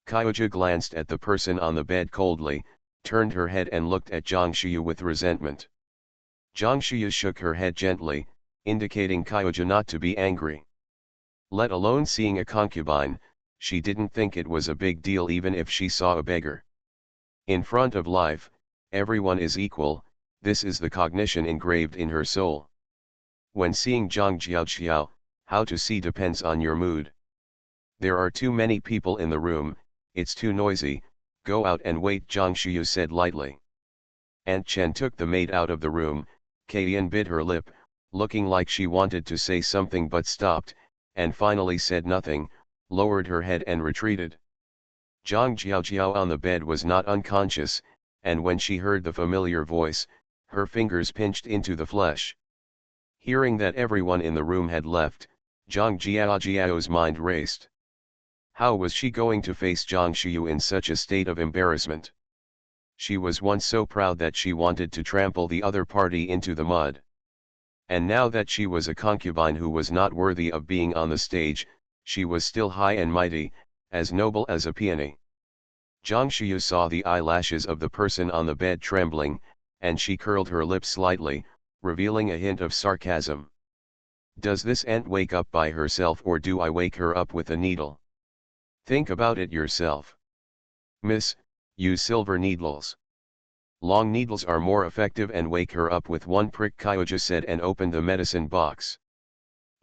Kyoja glanced at the person on the bed coldly, turned her head and looked at Zhang Shiyu with resentment. Zhang Shiyu shook her head gently, indicating Kyoja not to be angry. Let alone seeing a concubine, she didn't think it was a big deal even if she saw a beggar. In front of life, everyone is equal, this is the cognition engraved in her soul. When seeing Zhang Jiaoqiao, how to see depends on your mood. There are too many people in the room, it's too noisy, go out and wait, Zhang Shiyu said lightly. Aunt Chen took the maid out of the room. Kaiyan bit her lip, looking like she wanted to say something but stopped, and finally said nothing, lowered her head and retreated. Zhang Jiaojiao on the bed was not unconscious, and when she heard the familiar voice, her fingers pinched into the flesh. Hearing that everyone in the room had left, Zhang Jiaojiao's mind raced. How was she going to face Zhang Shiyu in such a state of embarrassment? She was once so proud that she wanted to trample the other party into the mud. And now that she was a concubine who was not worthy of being on the stage, she was still high and mighty, as noble as a peony. Zhang Shiyu saw the eyelashes of the person on the bed trembling, and she curled her lips slightly, revealing a hint of sarcasm. Does this ant wake up by herself or do I wake her up with a needle? Think about it yourself. Miss, use silver needles. Long needles are more effective and wake her up with one prick, Kyoja said and opened the medicine box.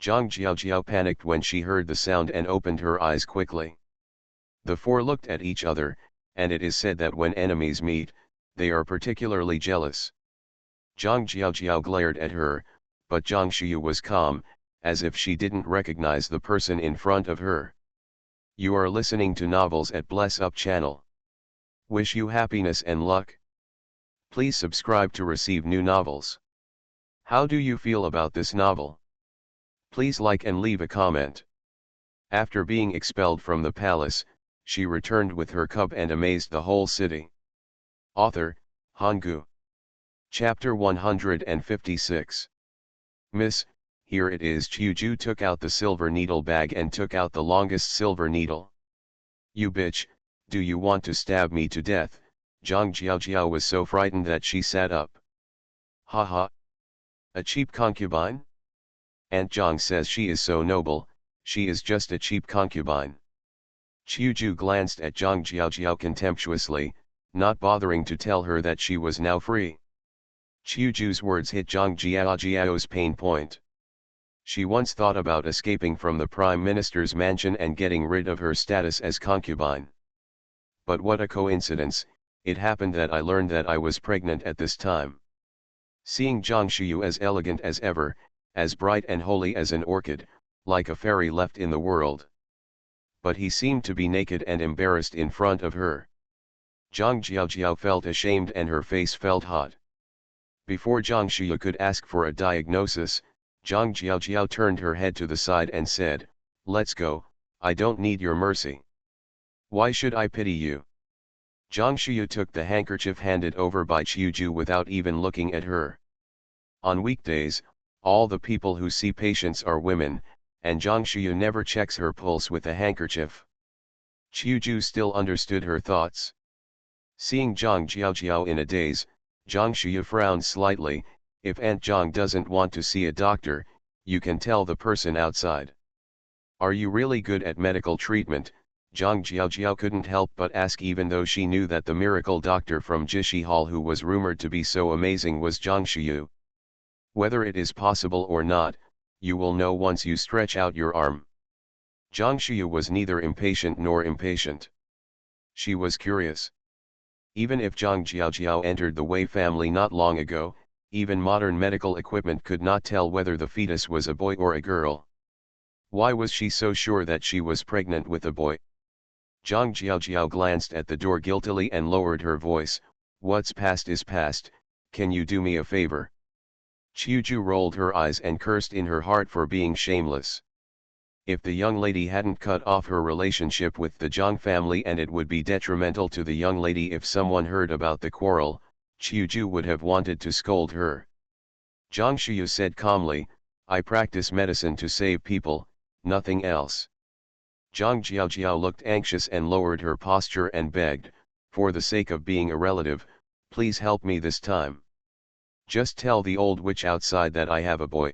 Zhang Jiaojiao panicked when she heard the sound and opened her eyes quickly. The four looked at each other, and it is said that when enemies meet, they are particularly jealous. Zhang Jiaojiao glared at her, but Zhang Shiyu was calm, as if she didn't recognize the person in front of her. You are listening to novels at Bless Up channel. Wish you happiness and luck. Please subscribe to receive new novels. How do you feel about this novel? Please like and leave a comment. After being expelled from the palace, she returned with her cub and amazed the whole city. Author, Hanggu. Chapter 156. Miss, here it is. Chuju took out the silver needle bag and took out the longest silver needle. You bitch, do you want to stab me to death? Zhang Jiaojiao was so frightened that she sat up. Ha ha. A cheap concubine? Aunt Zhang says she is so noble, she is just a cheap concubine. Chuju glanced at Zhang Jiaojiao contemptuously, not bothering to tell her that she was now free. Chuju's words hit Zhang Jiaojiao's pain point. She once thought about escaping from the Prime Minister's mansion and getting rid of her status as concubine. But what a coincidence, it happened that I learned that I was pregnant at this time. Seeing Zhang Shiyu as elegant as ever, as bright and holy as an orchid, like a fairy left in the world. But he seemed to be naked and embarrassed in front of her. Zhang Jiaojiao felt ashamed and her face felt hot. Before Zhang Shiyu could ask for a diagnosis, Zhang Jiaojiao turned her head to the side and said, "Let's go, I don't need your mercy. Why should I pity you?" Zhang Shiyu took the handkerchief handed over by Chuju without even looking at her. On weekdays, all the people who see patients are women, and Zhang Shiyu never checks her pulse with a handkerchief. Chuju still understood her thoughts. Seeing Zhang Jiaojiao in a daze, Zhang Shiyu frowned slightly. If Aunt Zhang doesn't want to see a doctor, you can tell the person outside. Are you really good at medical treatment? Zhang Jiaojiao couldn't help but ask, even though she knew that the miracle doctor from Jishi Hall who was rumored to be so amazing was Zhang Shiyu. Whether it is possible or not, you will know once you stretch out your arm. Zhang Xiu was neither impatient nor impatient. She was curious. Even if Zhang Jiaojiao entered the Wei family not long ago, even modern medical equipment could not tell whether the fetus was a boy or a girl. Why was she so sure that she was pregnant with a boy? Zhang Jiaojiao glanced at the door guiltily and lowered her voice, "What's past is past, can you do me a favor?" Qiuju rolled her eyes and cursed in her heart for being shameless. If the young lady hadn't cut off her relationship with the Zhang family, and it would be detrimental to the young lady if someone heard about the quarrel, Qiuju would have wanted to scold her. Zhang Xiu said calmly, "I practice medicine to save people, nothing else." Zhang Jiaojiao looked anxious and lowered her posture and begged, "For the sake of being a relative, please help me this time. Just tell the old witch outside that I have a boy."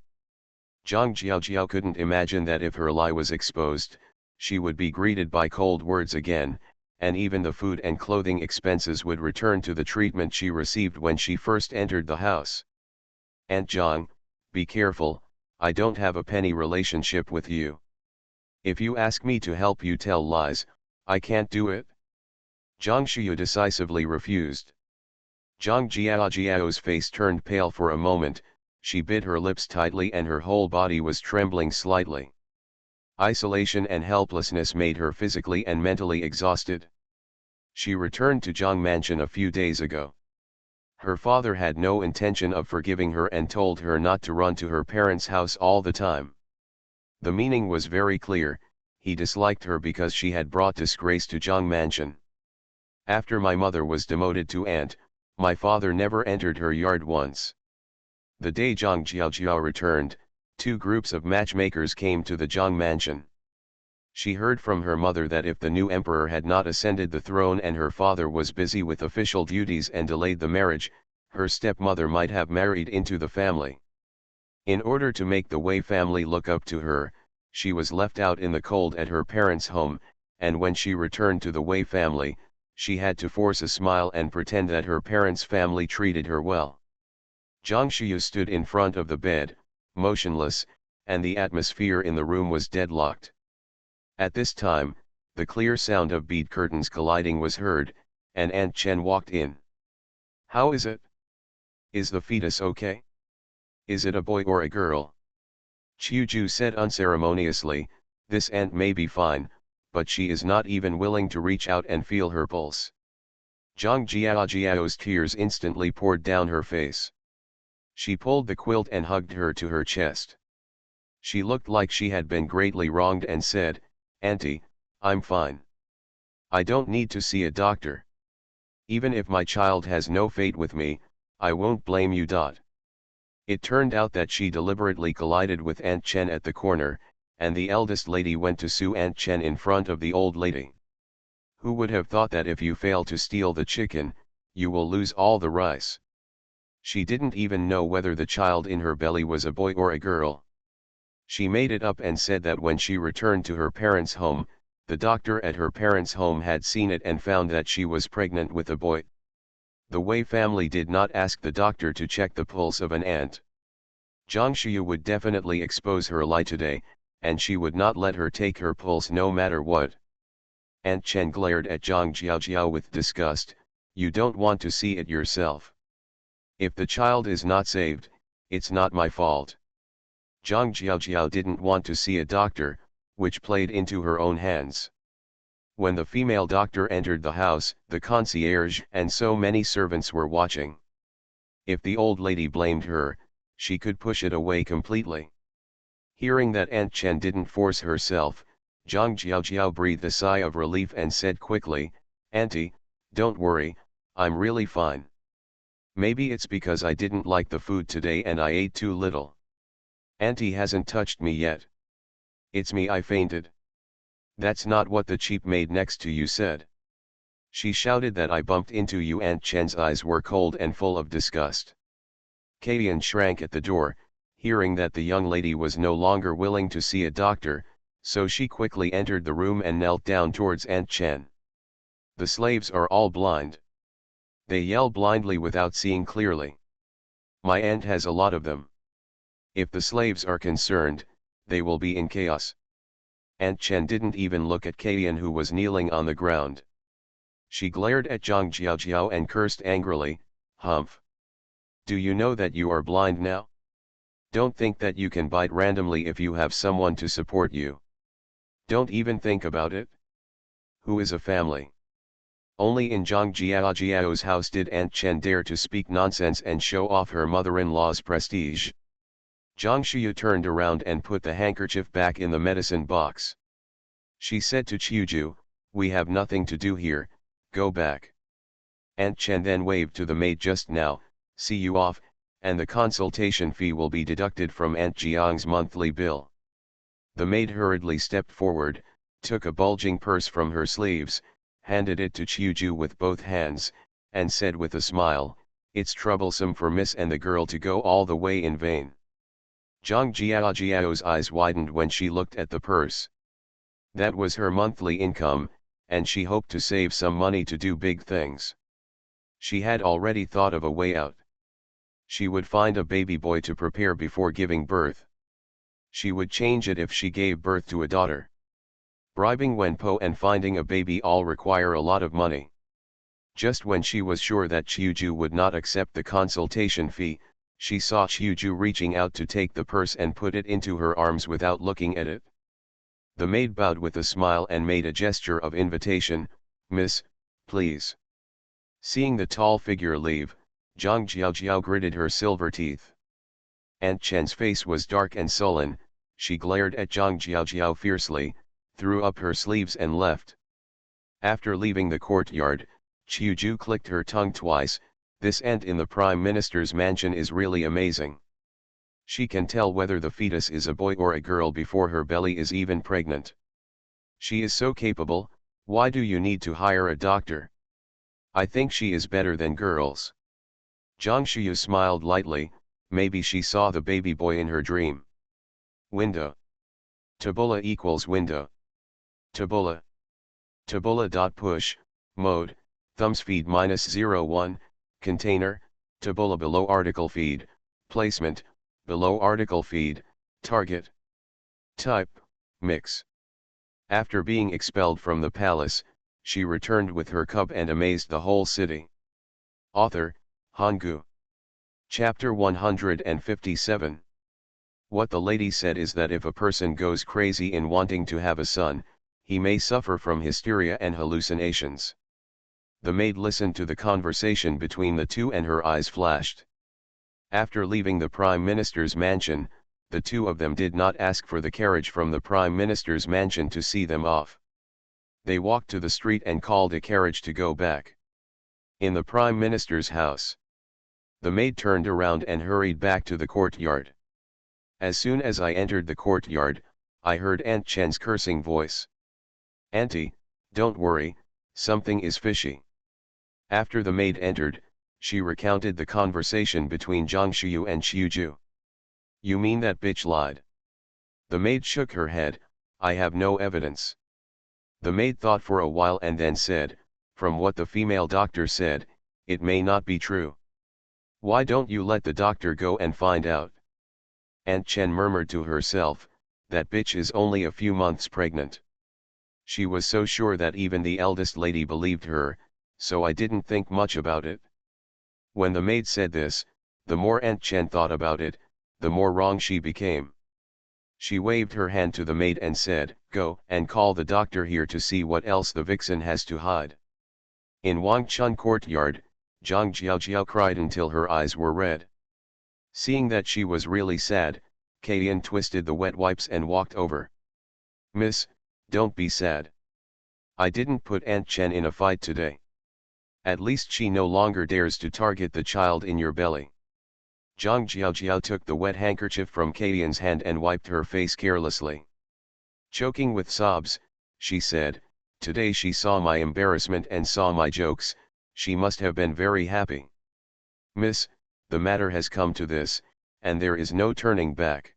Zhang Jiaojiao couldn't imagine that if her lie was exposed, she would be greeted by cold words again, and even the food and clothing expenses would return to the treatment she received when she first entered the house. "Aunt Zhang, be careful, I don't have a penny relationship with you. If you ask me to help you tell lies, I can't do it." Zhang Xiu decisively refused. Zhang Jiaojiao's face turned pale for a moment, she bit her lips tightly and her whole body was trembling slightly. Isolation and helplessness made her physically and mentally exhausted. She returned to Zhang Mansion a few days ago. Her father had no intention of forgiving her and told her not to run to her parents' house all the time. The meaning was very clear, he disliked her because she had brought disgrace to Zhang Mansion. "After my mother was demoted to aunt, my father never entered her yard once." The day Zhang Jiaojiao returned, two groups of matchmakers came to the Zhang Mansion. She heard from her mother that if the new emperor had not ascended the throne and her father was busy with official duties and delayed the marriage, her stepmother might have married into the family. In order to make the Wei family look up to her, she was left out in the cold at her parents' home, and when she returned to the Wei family, she had to force a smile and pretend that her parents' family treated her well. Zhang Xiu stood in front of the bed, motionless, and the atmosphere in the room was deadlocked. At this time, the clear sound of bead curtains colliding was heard, and Aunt Chen walked in. "How is it? Is the fetus okay? Is it a boy or a girl?" Qiuju said unceremoniously, "This aunt may be fine, but she is not even willing to reach out and feel her pulse." Zhang Jiaojiao's tears instantly poured down her face. She pulled the quilt and hugged her to her chest. She looked like she had been greatly wronged and said, "Auntie, I'm fine. I don't need to see a doctor. Even if my child has no fate with me, I won't blame you." It turned out that she deliberately collided with Aunt Chen at the corner, and the eldest lady went to sue Aunt Chen in front of the old lady. "Who would have thought that if you fail to steal the chicken, you will lose all the rice?" She didn't even know whether the child in her belly was a boy or a girl. She made it up and said that when she returned to her parents' home, the doctor at her parents' home had seen it and found that she was pregnant with a boy. The Wei family did not ask the doctor to check the pulse of an aunt. Zhang Xiu would definitely expose her lie today, and she would not let her take her pulse no matter what. Aunt Chen glared at Zhang Jiaojiao with disgust, "You don't want to see it yourself. If the child is not saved, it's not my fault." Zhang Jiaojiao didn't want to see a doctor, which played into her own hands. When the female doctor entered the house, the concierge and so many servants were watching. If the old lady blamed her, she could push it away completely. Hearing that Aunt Chen didn't force herself, Zhang Jiaojiao breathed a sigh of relief and said quickly, "Auntie, don't worry, I'm really fine. Maybe it's because I didn't like the food today and I ate too little. Auntie hasn't touched me yet. It's me, I fainted. That's not what the cheap maid next to you said. She shouted that I bumped into you." Aunt Chen's eyes were cold and full of disgust. Kaiyan shrank at the door, hearing that the young lady was no longer willing to see a doctor, so she quickly entered the room and knelt down towards Aunt Chen. "The slaves are all blind. They yell blindly without seeing clearly. My aunt has a lot of them. If the slaves are concerned, they will be in chaos. Aunt Chen didn't even look at Kaiyan, who was kneeling on the ground. She glared at Zhang Jiaojiao and cursed angrily, "Humph! Do you know that you are blind now? Don't think that you can bite randomly if you have someone to support you. Don't even think about it. Who is a family?" Only in Zhang Jiaojiao's house did Aunt Chen dare to speak nonsense and show off her mother-in-law's prestige. Zhang Xiu turned around and put the handkerchief back in the medicine box. She said to Qiuju, "We have nothing to do here, go back." Aunt Chen then waved to the maid, "Just now, see you off, and the consultation fee will be deducted from Aunt Jiang's monthly bill." The maid hurriedly stepped forward, took a bulging purse from her sleeves, handed it to Qiuju with both hands, and said with a smile, "It's troublesome for Miss and the girl to go all the way in vain." Zhang Jiaojiao's eyes widened when she looked at the purse. That was her monthly income, and she hoped to save some money to do big things. She had already thought of a way out. She would find a baby boy to prepare before giving birth. She would change it if she gave birth to a daughter. Bribing Wenpo and finding a baby all require a lot of money. Just when she was sure that Qiuju would not accept the consultation fee, she saw Qiuju reaching out to take the purse and put it into her arms without looking at it. The maid bowed with a smile and made a gesture of invitation, "Miss, please." Seeing the tall figure leave, Zhang Jiaojiao gritted her silver teeth. Aunt Chen's face was dark and sullen. She glared at Zhang Jiaojiao fiercely, threw up her sleeves and left. After leaving the courtyard, Qiuju clicked her tongue twice. This aunt in the Prime Minister's mansion is really amazing. She can tell whether the fetus is a boy or a girl before her belly is even pregnant. She is so capable. Why do you need to hire a doctor? I think she is better than girls. Zhang Xiu smiled lightly. Maybe she saw the baby boy in her dream. Window. Tabula equals window. Tabula. Tabula.push, mode, thumbs feed -01, container, tabula below article feed, placement, below article feed, target. Type, mix. After being expelled from the palace, she returned with her cub and amazed the whole city. Author, Hangu. Chapter 157. What the lady said is that if a person goes crazy in wanting to have a son, he may suffer from hysteria and hallucinations. The maid listened to the conversation between the two and her eyes flashed. After leaving the Prime Minister's mansion, the two of them did not ask for the carriage from the Prime Minister's mansion to see them off. They walked to the street and called a carriage to go back. In the Prime Minister's house, the maid turned around and hurried back to the courtyard. As soon as I entered the courtyard, I heard Aunt Chen's cursing voice. "Auntie, don't worry, something is fishy." After the maid entered, she recounted the conversation between Zhang Xiu and Qiuju. "You mean that bitch lied?" The maid shook her head. "I have no evidence." The maid thought for a while and then said, "From what the female doctor said, it may not be true. Why don't you let the doctor go and find out?" Aunt Chen murmured to herself, "That bitch is only a few months pregnant." She was so sure that even the eldest lady believed her, so I didn't think much about it. When the maid said this, the more Aunt Chen thought about it, the more wrong she became. She waved her hand to the maid and said, "Go and call the doctor here to see what else the vixen has to hide." In Wangchun courtyard, Zhang Jiaojiao cried until her eyes were red. Seeing that she was really sad, Kaiyan twisted the wet wipes and walked over. "Miss, don't be sad. I didn't put Aunt Chen in a fight today. At least she no longer dares to target the child in your belly." Zhang Jiaojiao took the wet handkerchief from Kaiyan's hand and wiped her face carelessly. Choking with sobs, she said, "Today she saw my embarrassment and saw my jokes, she must have been very happy. Miss, the matter has come to this, and there is no turning back.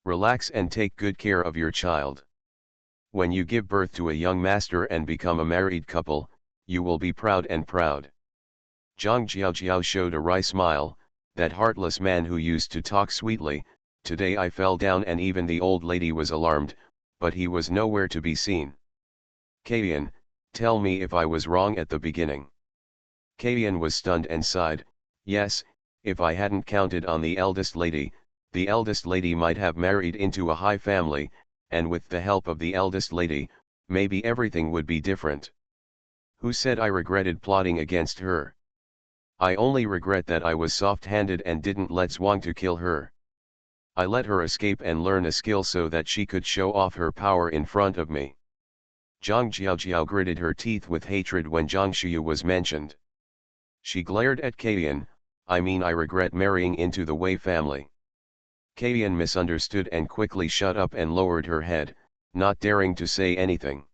Relax and take good care of your child. When you give birth to a young master and become a married couple, you will be proud and proud." Zhang Jiaojiao showed a wry smile. That heartless man who used to talk sweetly, Today I fell down and even the old lady was alarmed, but he was nowhere to be seen. Kayan, tell me if I was wrong at the beginning. Kayan was stunned and sighed, yes, if I hadn't counted on the eldest lady might have married into a high family, and with the help of the eldest lady, maybe everything would be different. Who said I regretted plotting against her? I only regret that I was soft-handed and didn't let Zhuang to kill her. I let her escape and learn a skill so that she could show off her power in front of me. Zhang Jiaojiao gritted her teeth with hatred when Zhang Shiyu was mentioned. She glared at Kayan, I mean I regret marrying into the Wei family. Kayan misunderstood and quickly shut up and lowered her head, not daring to say anything.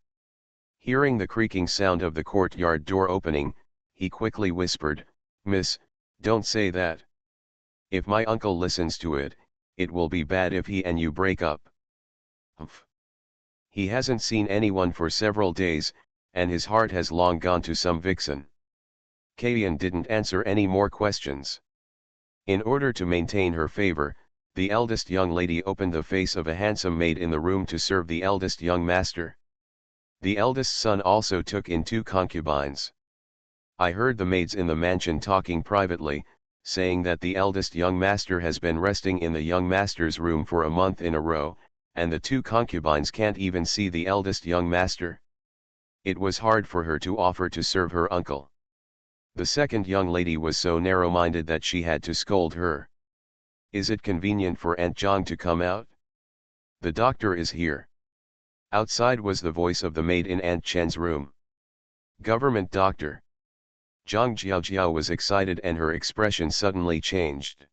Hearing the creaking sound of the courtyard door opening, he quickly whispered, Miss, don't say that. If my uncle listens to it, it will be bad if he and you break up. Humph. He hasn't seen anyone for several days, and his heart has long gone to some vixen. Kayan didn't answer any more questions. In order to maintain her favor, the eldest young lady opened the face of a handsome maid in the room to serve the eldest young master. The eldest son also took in 2 concubines. I heard the maids in the mansion talking privately, saying that the eldest young master has been resting in the young master's room for a month in a row, and the 2 concubines can't even see the eldest young master. It was hard for her to offer to serve her uncle. The second young lady was so narrow-minded that she had to scold her. Is it convenient for Aunt Zhang to come out? The doctor is here. Outside was the voice of the maid in Aunt Chen's room. Government doctor. Zhang Jiaojiao was excited and her expression suddenly changed.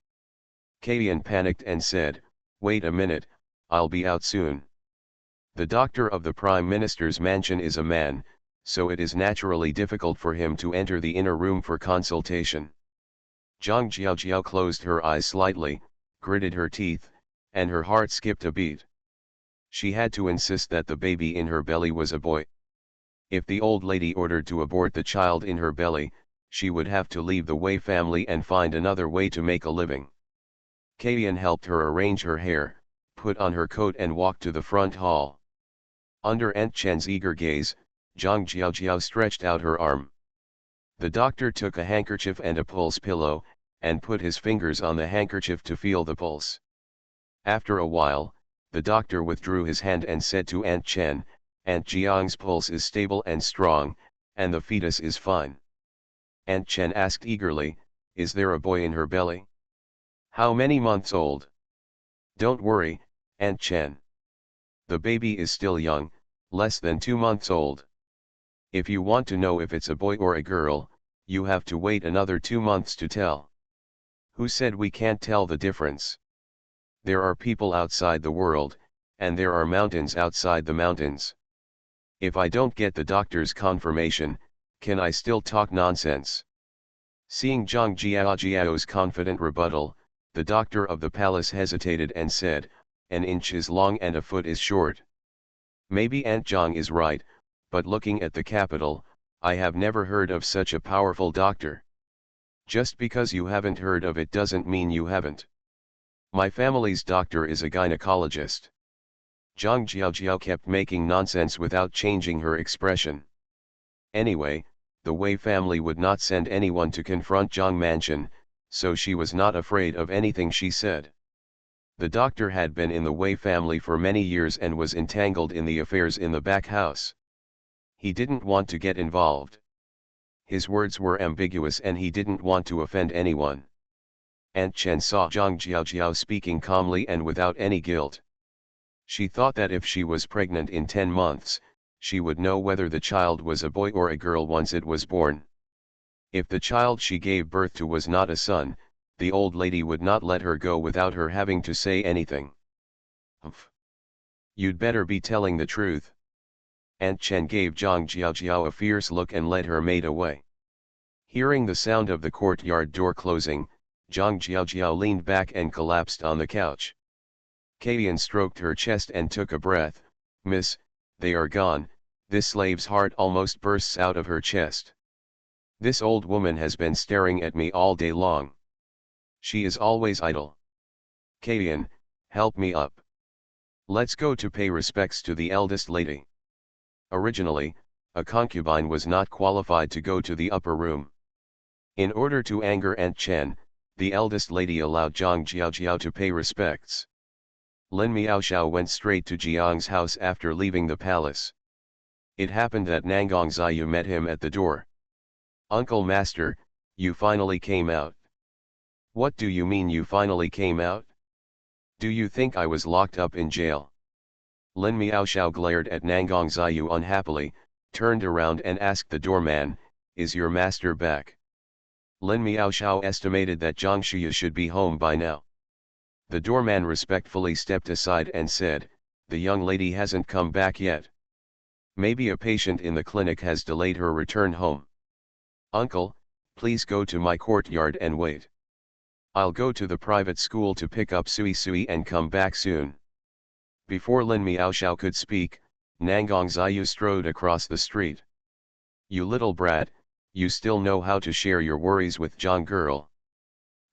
Kayan panicked and said, wait a minute, I'll be out soon. The doctor of the Prime Minister's mansion is a man, so it is naturally difficult for him to enter the inner room for consultation. Zhang Jiaojiao closed her eyes slightly, gritted her teeth, and her heart skipped a beat. She had to insist that the baby in her belly was a boy. If the old lady ordered to abort the child in her belly, she would have to leave the Wei family and find another way to make a living. Kayan helped her arrange her hair, put on her coat and walked to the front hall. Under Aunt Chen's eager gaze, Zhang Jiaojiao stretched out her arm. The doctor took a handkerchief and a pulse pillow, and put his fingers on the handkerchief to feel the pulse. After a while, the doctor withdrew his hand and said to Aunt Chen, Aunt Jiang's pulse is stable and strong, and the fetus is fine. Aunt Chen asked eagerly, is there a boy in her belly? How many months old? Don't worry, Aunt Chen. The baby is still young, less than 2 months old. If you want to know if it's a boy or a girl, you have to wait another 2 months to tell. Who said we can't tell the difference? There are people outside the world, and there are mountains outside the mountains. If I don't get the doctor's confirmation, can I still talk nonsense? Seeing Zhang Jiaojiao's confident rebuttal, the doctor of the palace hesitated and said, an inch is long and a foot is short. Maybe Aunt Zhang is right, but looking at the capital, I have never heard of such a powerful doctor. Just because you haven't heard of it doesn't mean you haven't. My family's doctor is a gynecologist. Zhang Jiaojiao kept making nonsense without changing her expression. Anyway, the Wei family would not send anyone to confront Zhang Mansion, so she was not afraid of anything she said. The doctor had been in the Wei family for many years and was entangled in the affairs in the back house. He didn't want to get involved. His words were ambiguous and he didn't want to offend anyone. Aunt Chen saw Zhang Jiaojiao speaking calmly and without any guilt. She thought that if she was pregnant in 10 months, she would know whether the child was a boy or a girl once it was born. If the child she gave birth to was not a son, the old lady would not let her go without her having to say anything. Humph. You'd better be telling the truth. Aunt Chen gave Zhang Jiaojiao a fierce look and led her maid away. Hearing the sound of the courtyard door closing, Zhang Jiaojiao leaned back and collapsed on the couch. Kayan stroked her chest and took a breath. Miss, they are gone. This slave's heart almost bursts out of her chest. This old woman has been staring at me all day long. She is always idle. Kayan, Help me up. Let's go to pay respects to the eldest lady. Originally, a concubine was not qualified to go to the upper room. In order to anger Aunt Chen, the eldest lady allowed Zhang Jiaojiao to pay respects. Lin Miaoxiao went straight to Jiang's house after leaving the palace. It happened that Nangong Ziyu met him at the door. Uncle Master, you finally came out. What do you mean you finally came out? Do you think I was locked up in jail? Lin Miaoxiao glared at Nangong Ziyu unhappily, turned around and asked the doorman, is your master back? Lin Miaoxiao estimated that Zhang Shuya should be home by now. The doorman respectfully stepped aside and said, the young lady hasn't come back yet. Maybe a patient in the clinic has delayed her return home. Uncle, please go to my courtyard and wait. I'll go to the private school to pick up Sui Sui and come back soon. Before Lin Miaoxiao could speak, Nangong Ziyu strode across the street. You little brat, you still know how to share your worries with Zhang girl.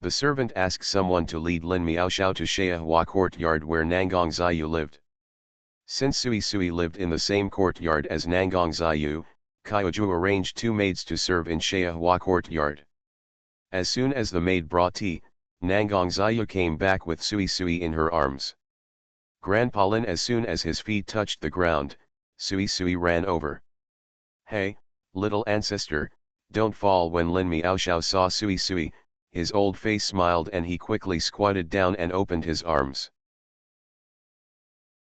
The servant asked someone to lead Lin Miaoxiao to Shaihua courtyard where Nangong Ziyu lived. Since Sui Sui lived in the same courtyard as Nangong Ziyu, Kaiju arranged 2 maids to serve in Shaihua courtyard. As soon as the maid brought tea, Nangong Ziyu came back with Sui Sui in her arms. Grandpa Lin, as soon as his feet touched the ground, Sui Sui ran over. Hey, little ancestor, don't fall. When Lin Miaoxiao saw Sui Sui, his old face smiled and he quickly squatted down and opened his arms.